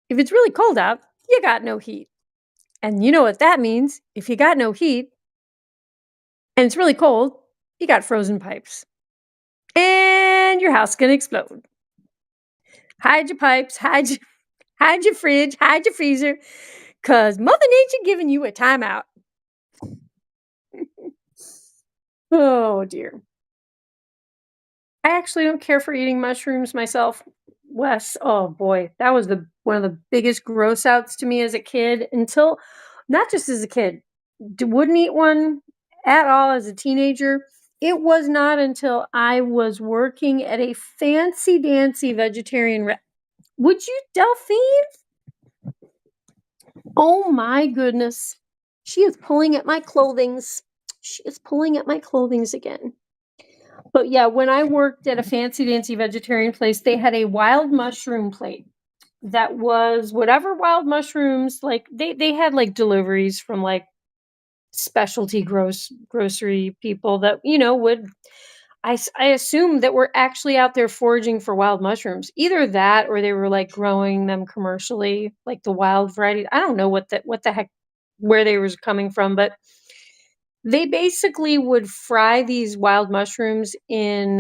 If it's really cold out, you got no heat. And you know what that means? If you got no heat and it's really cold, you got frozen pipes. And your house can explode. Hide your pipes, hide your fridge, hide your freezer, cause Mother Nature giving you a timeout. Oh dear. I actually don't care for eating mushrooms myself. Wes, oh boy, that was the one of the biggest gross outs to me as a kid, until, not just as a kid, wouldn't eat one at all as a teenager. It was not until I was working at a fancy dancy vegetarian would you, Delphine? Oh my goodness. She is pulling at my clothings. She is pulling at my clothings again. But yeah, when I worked at a fancy dancy vegetarian place, they had a wild mushroom plate that was whatever wild mushrooms, like they had like deliveries from like specialty grocery people that, would, I assume that we're actually out there foraging for wild mushrooms. Either that or they were like growing them commercially, like the wild variety. I don't know what the heck, where they was coming from, but they basically would fry these wild mushrooms in,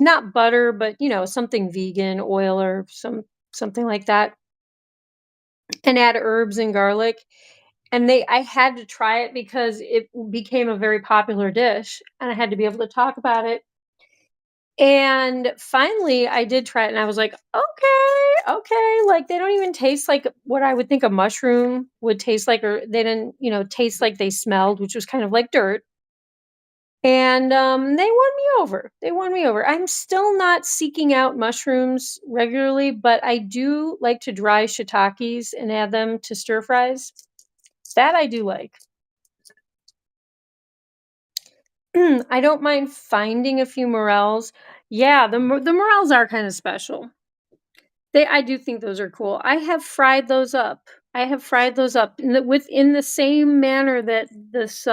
not butter, but something vegan, oil or something like that, and add herbs and garlic. And I had to try it because it became a very popular dish and I had to be able to talk about it. And finally, I did try it and I was like, "Okay, okay." Like, they don't even taste like what I would think a mushroom would taste like, or they didn't, taste like they smelled, which was kind of like dirt. And they won me over. They won me over. I'm still not seeking out mushrooms regularly, but I do like to dry shiitakes and add them to stir fries. That I do like. I don't mind finding a few morels. Yeah, the morels are kind of special. I do think those are cool. I have fried those up. I have fried those up within the same manner that this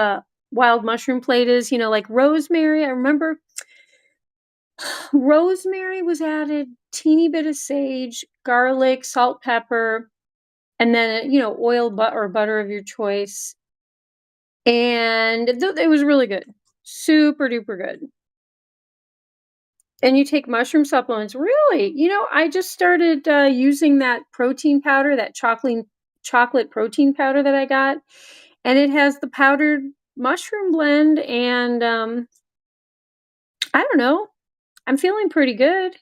wild mushroom plate is. Like rosemary. I remember Rosemary was added, teeny bit of sage, garlic, salt, pepper, and then, oil or butter of your choice. And it was really good. Super duper good. And you take mushroom supplements. Really? I just started using that protein powder, that chocolate protein powder that I got. And it has the powdered mushroom blend. And I don't know. I'm feeling pretty good.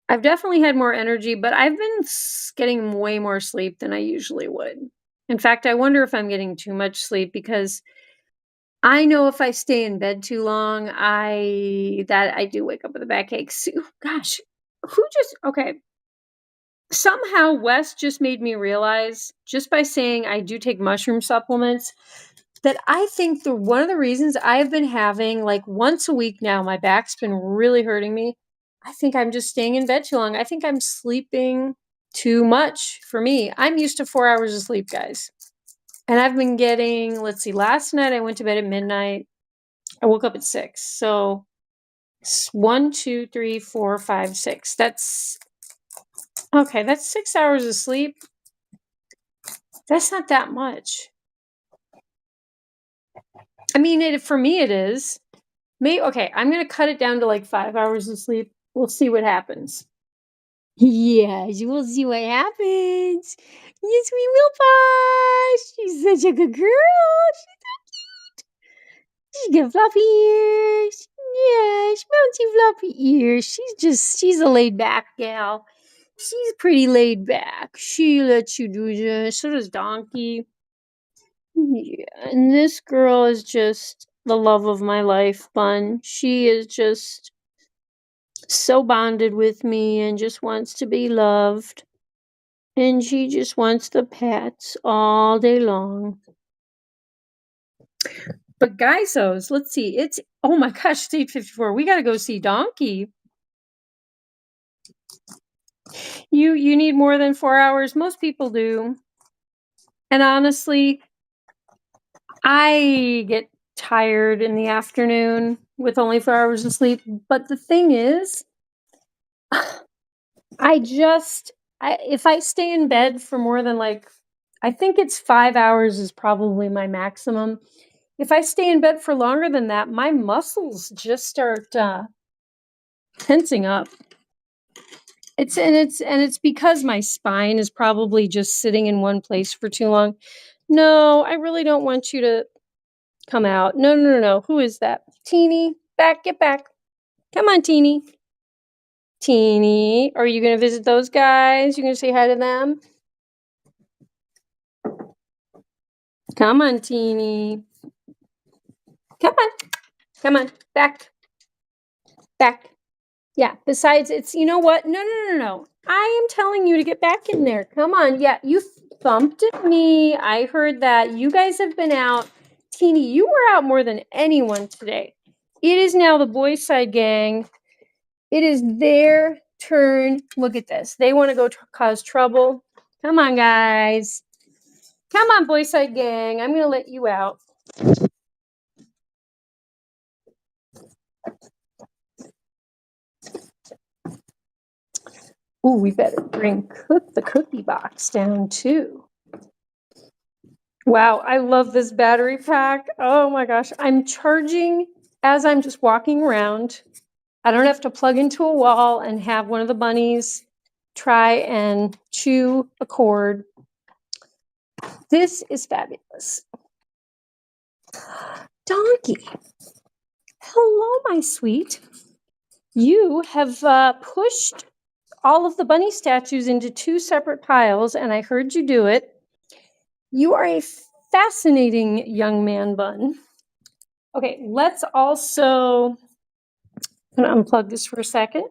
I've definitely had more energy, but I've been getting way more sleep than I usually would. In fact, I wonder if I'm getting too much sleep because I know if I stay in bed too long, I do wake up with a backache. Gosh, okay. Somehow Wes just made me realize, just by saying I do take mushroom supplements, that I think one of the reasons I've been having, like, once a week now, my back's been really hurting me. I think I'm just staying in bed too long. I think I'm sleeping too much for me. I'm used to 4 hours of sleep, guys. And I've been getting, let's see, last night I went to bed at midnight. I woke up at 6. So 1, 2, 3, 4, 5, 6. That's 6 hours of sleep. That's not that much. I mean, for me it is. Okay, I'm gonna cut it down to like 5 hours of sleep. We'll see what happens. Yes, we'll see what happens. Yes, we will, Posh. She's such a good girl. She's got fluffy ears. Yeah, bouncy fluffy ears. She's a laid back gal. She's pretty laid back. She lets you do this. So does Donkey. Yeah, and this girl is just the love of my life, Bun. She is just so bonded with me and just wants to be loved. And she just wants the pets all day long. But Guysos, let's see. Oh my gosh, it's 8:54. We gotta go see Donkey. You need more than 4 hours. Most people do. And honestly, I get tired in the afternoon with only 4 hours of sleep. But the thing is, if I stay in bed for more than, like, I think it's 5 hours is probably my maximum. If I stay in bed for longer than that, my muscles just start tensing up. It's because my spine is probably just sitting in one place for too long. No, I really don't want you to come out. No, no, no, no. Who is that? Teeny, get back. Come on, Teeny. Teeny, are you going to visit those guys? You going to say hi to them? Come on, Teeny. Come on. Come on. Back. Back. Yeah. Besides, you know what? No, no, no, no. I am telling you to get back in there. Come on. Yeah. You thumped at me. I heard that. You guys have been out. Teeny, you were out more than anyone today. It is now the boys' side gang. It is their turn. Look at this. They want to go cause trouble. Come on, guys. Come on, boys' side gang. I'm going to let you out. Ooh, we better cook the cookie box down too. Wow, I love this battery pack. Oh my gosh, I'm charging as I'm just walking around. I don't have to plug into a wall and have one of the bunnies try and chew a cord. This is fabulous. Donkey. Hello, my sweet. You have pushed all of the bunny statues into 2 separate piles, and I heard you do it. You are a fascinating young man, Bun. Okay, let's also... I'm going to unplug this for a second.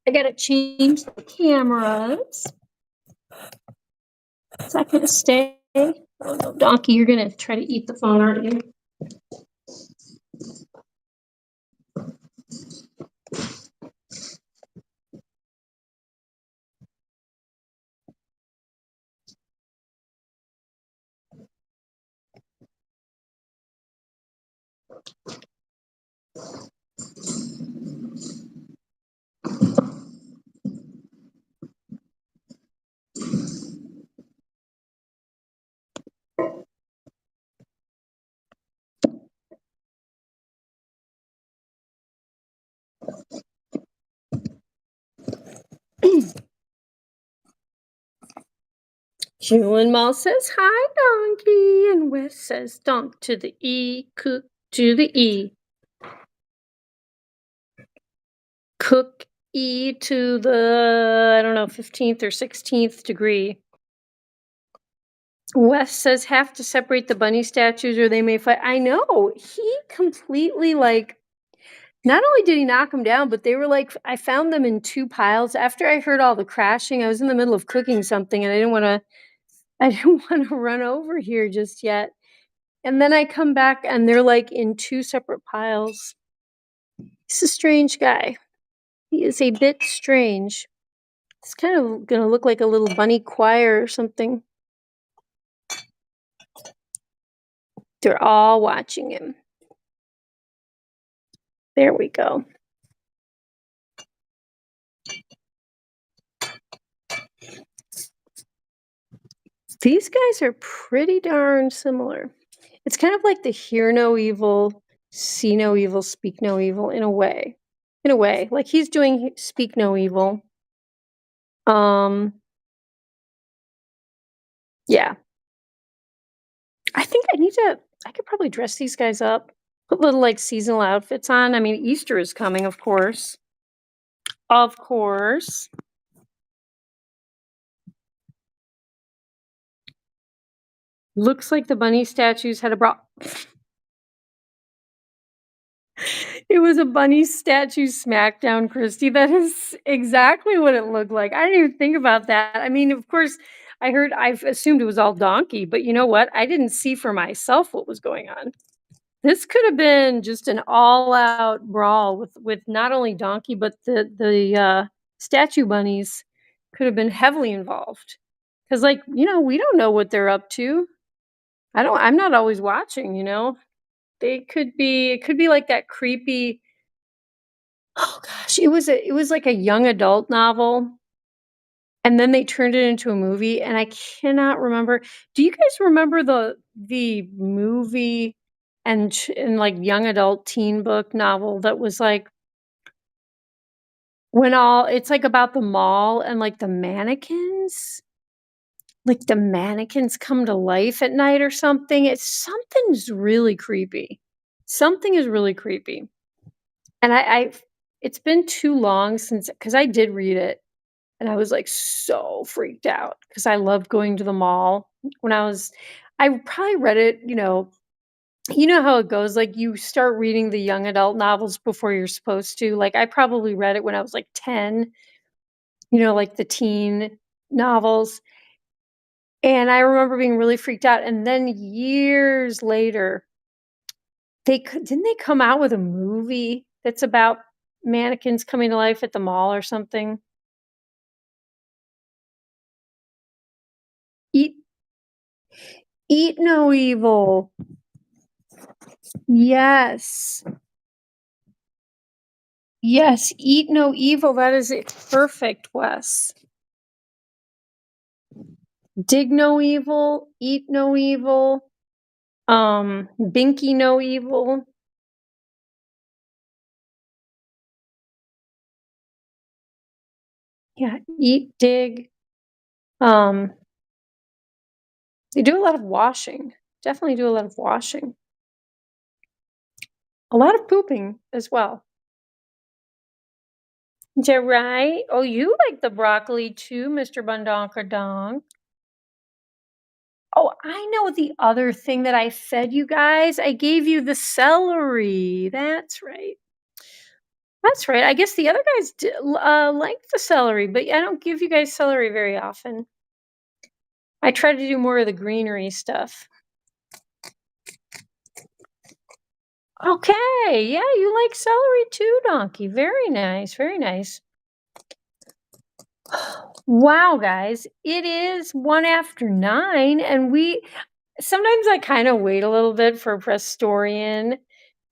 I got to change the cameras. Is that going to stay? Oh, no, Donkey, you're going to try to eat the phone, aren't you? Jewel Mall says hi, donkey, and Wes says donk to the E, cook to the E. Cook E to the, I don't know, 15th or 16th degree. Wes says have to separate the bunny statues or they may fight. I know. He completely like not only did he knock them down, but they were like I found them in two piles. After I heard all the crashing, I was in the middle of cooking something and I didn't want to run over here just yet. And then I come back and they're like in two separate piles. He's a strange guy. He is a bit strange. It's kind of gonna look like a little bunny choir or something. They're all watching him. There we go. These guys are pretty darn similar. It's kind of like the hear no evil, see no evil, speak no evil in a way. In a way, like he's doing speak no evil. Yeah. I think I could probably dress these guys up. Put little like seasonal outfits on. I mean, Easter is coming, of course. Of course. Looks like the bunny statues had a bra. It was a bunny statue smackdown, Christy. That is exactly what it looked like. I didn't even think about that. I mean, of course, I've assumed it was all donkey, but you know what? I didn't see for myself what was going on. This could have been just an all-out brawl with not only donkey, but the statue bunnies could have been heavily involved. Because, like, we don't know what they're up to. I'm not always watching, It could be like that creepy. Oh gosh, it was like a young adult novel, and then they turned it into a movie, and I cannot remember. Do you guys remember the movie and like young adult teen book novel that was like when all it's like about the mall and like the mannequins? Like the mannequins come to life at night or something. Something's really creepy. Something is really creepy. And it's been too long since because I did read it and I was like so freaked out because I loved going to the mall when I probably read it, you know how it goes. Like you start reading the young adult novels before you're supposed to. Like I probably read it when I was like 10, like the teen novels. And I remember being really freaked out. And then years later, didn't they come out with a movie that's about mannequins coming to life at the mall or something? Eat Eat No Evil. Yes. Yes, Eat No Evil. That is it. Perfect, Wes. Dig No Evil, Eat No Evil, Binky No Evil. Yeah, Eat, Dig. They do a lot of washing. Definitely do a lot of washing. A lot of pooping as well. Is that right? Oh, you like the broccoli too, Mr. Bundonkerdonk. Oh, I know the other thing that I fed you guys. I gave you the celery. That's right. That's right. I guess the other guys like the celery, but I don't give you guys celery very often. I try to do more of the greenery stuff. Okay, yeah, you like celery too, Donkey. Very nice, very nice. Wow, guys, it is 1 after 9, and sometimes I kind of wait a little bit for Prestorian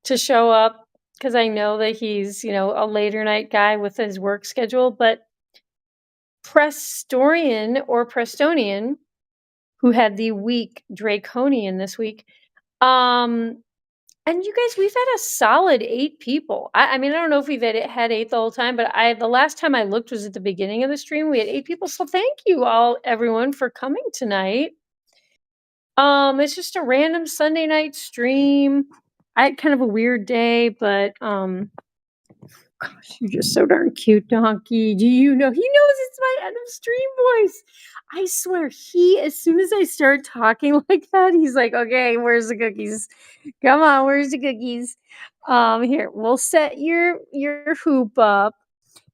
to show up because I know that he's, a later night guy with his work schedule, but Prestorian or Prestonian, who had the week Draconian this week, And you guys, we've had a solid 8 people. I mean, I don't know if we've had 8 the whole time, but the last time I looked was at the beginning of the stream. We had 8 people, so thank you all, everyone, for coming tonight. It's just a random Sunday night stream. I had kind of a weird day, but gosh, you're just so darn cute, Donkey. Do you know? He knows it's my end of stream voice. I swear, as soon as I start talking like that, he's like, okay, where's the cookies? Come on, where's the cookies? Here, we'll set your hoop up.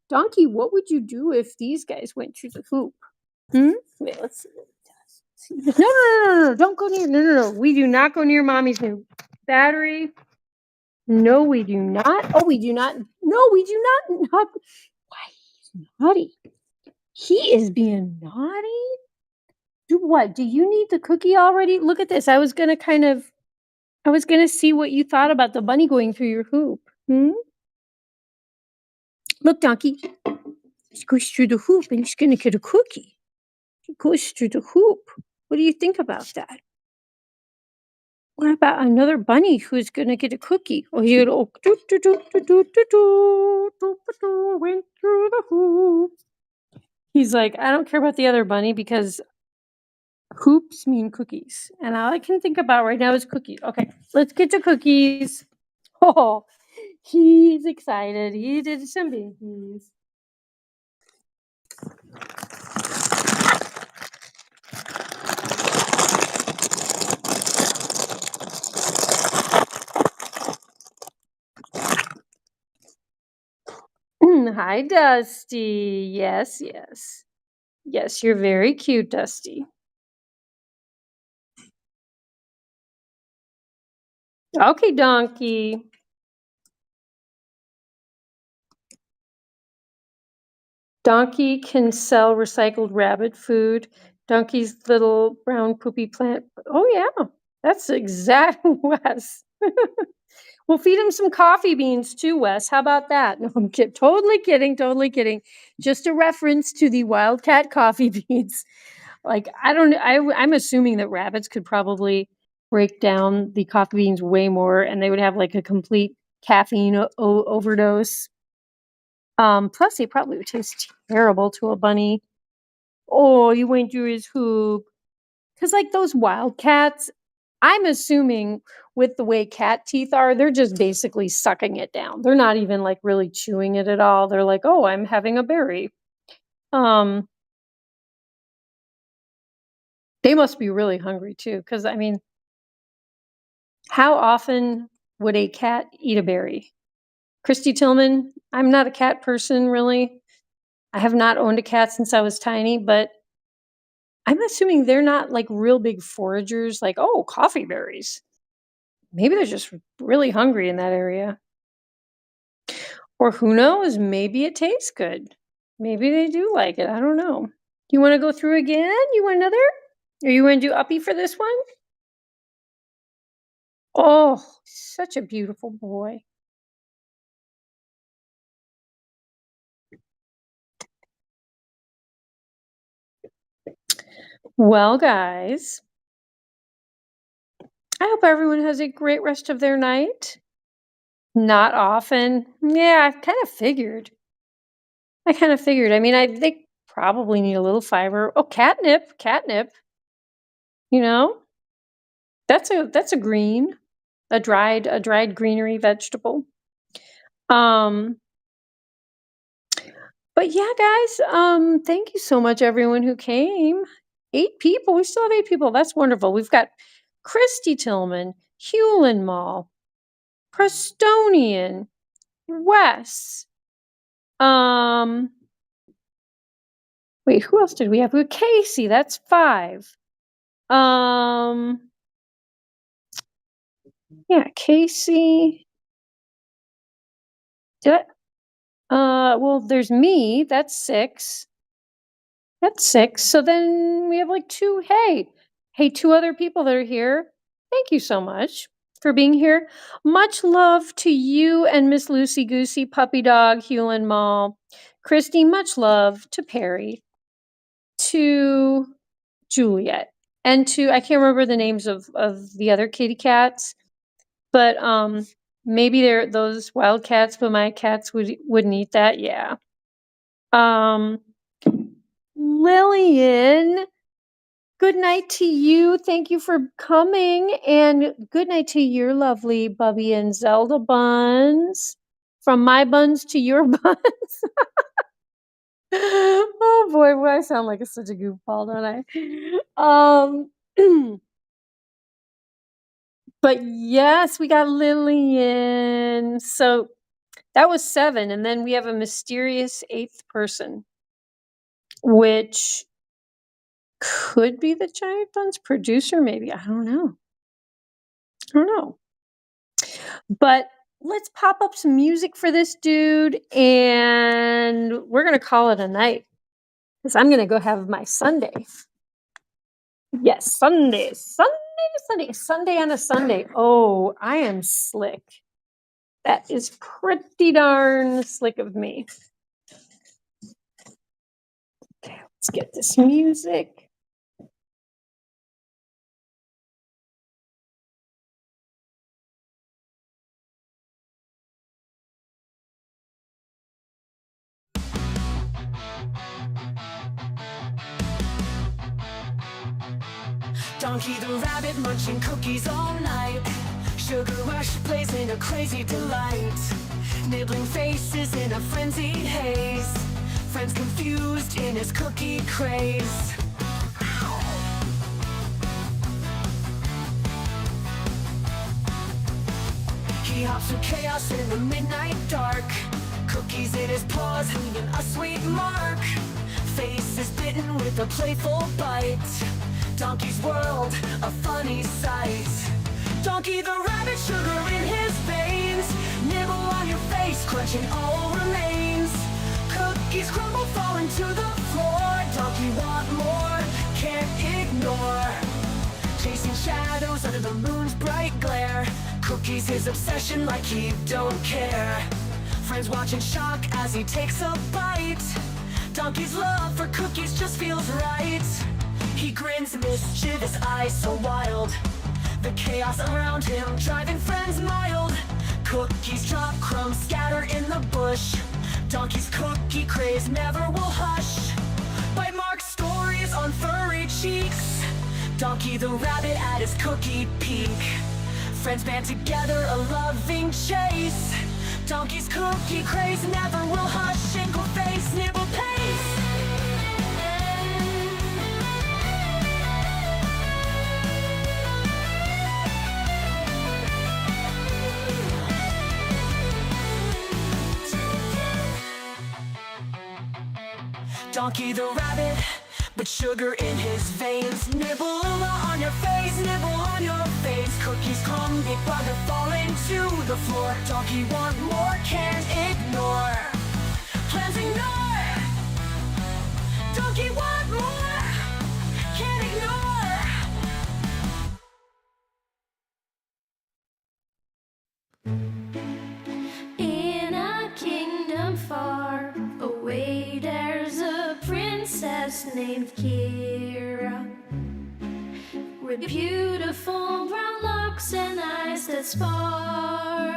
Donkey, what would you do if these guys went through the hoop? Wait, let's see. No, don't go near. No. We do not go near mommy's new battery. No, we do not. Oh, we do not. No, we do not. Why he's naughty? He is being naughty. Do what? Do you need the cookie already? Look at this. I was gonna see what you thought about the bunny going through your hoop. Look, Donkey. He goes through the hoop and he's gonna get a cookie. He goes through the hoop. What do you think about that? What about another bunny who's gonna get a cookie? Oh, he's gonna went through the hoop. He's like, I don't care about the other bunny because hoops mean cookies. And all I can think about right now is cookies. Okay, let's get to cookies. Oh, he's excited. He did some babies. Hi, Dusty. Yes. Yes, you're very cute, Dusty. Okay, Donkey. Donkey can sell recycled rabbit food. Donkey's little brown poopy plant. Oh, yeah. That's exact Wes. We'll feed him some coffee beans too, Wes. How about that? No, I'm kidding. Totally kidding. Just a reference to the Wildcat coffee beans. Like, I'm assuming that rabbits could probably break down the coffee beans way more and they would have like a complete caffeine overdose. Plus they probably would taste terrible to a bunny. Oh, you went through his hoop. Because like those wildcats, I'm assuming with the way cat teeth are, they're just basically sucking it down. They're not even like really chewing it at all. They're like, oh, I'm having a berry. They must be really hungry too. Because I mean, how often would a cat eat a berry? Christy Tillman, I'm not a cat person really. I have not owned a cat since I was tiny, but I'm assuming they're not like real big foragers, like, oh, coffee berries. Maybe they're just really hungry in that area. Or who knows? Maybe it tastes good. Maybe they do like it. I don't know. You want to go through again? You want another? Or you want to do uppy for this one? Oh, such a beautiful boy. Well, guys, I hope everyone has a great rest of their night. Not often. Yeah, I kind of figured. I mean, they probably need a little fiber. Oh, catnip. You know, that's a green, a dried greenery vegetable. But yeah, guys, thank you so much, everyone who came. 8 people. We still have 8 people. That's wonderful. We've got Christy Tillman, Hewlin Mall, Prestonian, Wes. Wait, who else did we have? We have Casey. That's 5. Yeah, Casey. Did well, there's me. That's 6. So then we have like 2. Hey, 2 other people that are here. Thank you so much for being here. Much love to you and Miss Lucy Goosey, Puppy Dog, Hewlin Mall. Christy, much love to Perry, to Juliet, and to, I can't remember the names of the other kitty cats. But maybe they're those wild cats, but my cats wouldn't eat that. Yeah. Lillian, good night to you. Thank you for coming, and good night to your lovely Bubby and Zelda Bunz. From my buns to your buns. Oh boy, I sound like such a goofball, don't I? But yes, we got Lillian. So that was 7, and then we have a mysterious 8th person, which could be the Giant Buns producer, maybe. I don't know. But let's pop up some music for this dude, and we're gonna call it a night. Because I'm gonna go have my Sunday. Yes, Sunday on a Sunday. Oh, I am slick. That is pretty darn slick of me. Okay, let's get this music. Donkey the rabbit munching cookies all night. Sugar rush plays in a crazy delight. Nibbling faces in a frenzied haze. Friends confused in his cookie craze. He hops through chaos in the midnight dark. Cookies in his paws, leaving a sweet mark. Face is bitten with a playful bite. Donkey's world, a funny sight. Donkey the rabbit, sugar in his veins. Nibble on your face, crunching all remains. Cookies crumble, falling to the floor. Donkey want more, can't ignore. Chasing shadows under the moon's bright glare. Cookies his obsession like he don't care. Friends watch in shock as he takes a bite. Donkey's love for cookies just feels right. He grins, mischievous eyes so wild. The chaos around him driving friends mild. Cookies drop, crumbs scatter in the bush. Donkey's cookie craze never will hush. Bite mark stories on furry cheeks. Donkey the rabbit at his cookie peak. Friends band together, a loving chase. Donkey's cookie craze never will hush. Shingle face, nibble pace. Donkey the rabbit, but sugar in his veins. Nibble on your face, nibble on your face. Cookies come, big bugger falling to the floor. Donkey want more, can't ignore. Plans ignore. Donkey want more, can't ignore. In a kingdom far away, there's a princess named Kira, with beautiful brown locks and eyes that sparkle.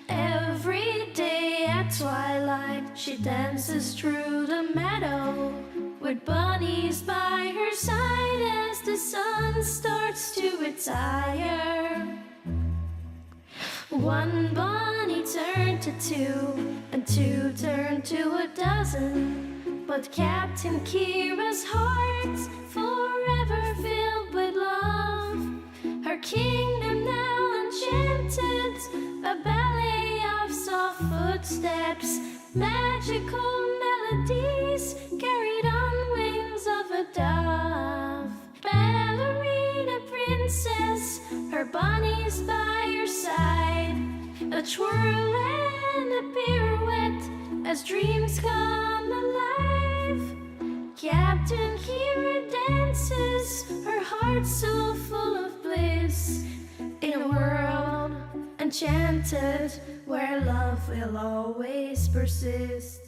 Every day at twilight, she dances through the meadow, with bunnies by her side as the sun starts to retire. One bunny turned to 2, and 2 turned to a dozen. But Captain Kira's heart's forever filled with love. Her kingdom now enchanted, a ballet of soft footsteps, magical melodies carried on wings of a dove. Ballerina princess, her bunnies by her side, a twirl and a pirouette as dreams come alive. Captain Kira dances, her heart so full of bliss, in a world enchanted where love will always persist.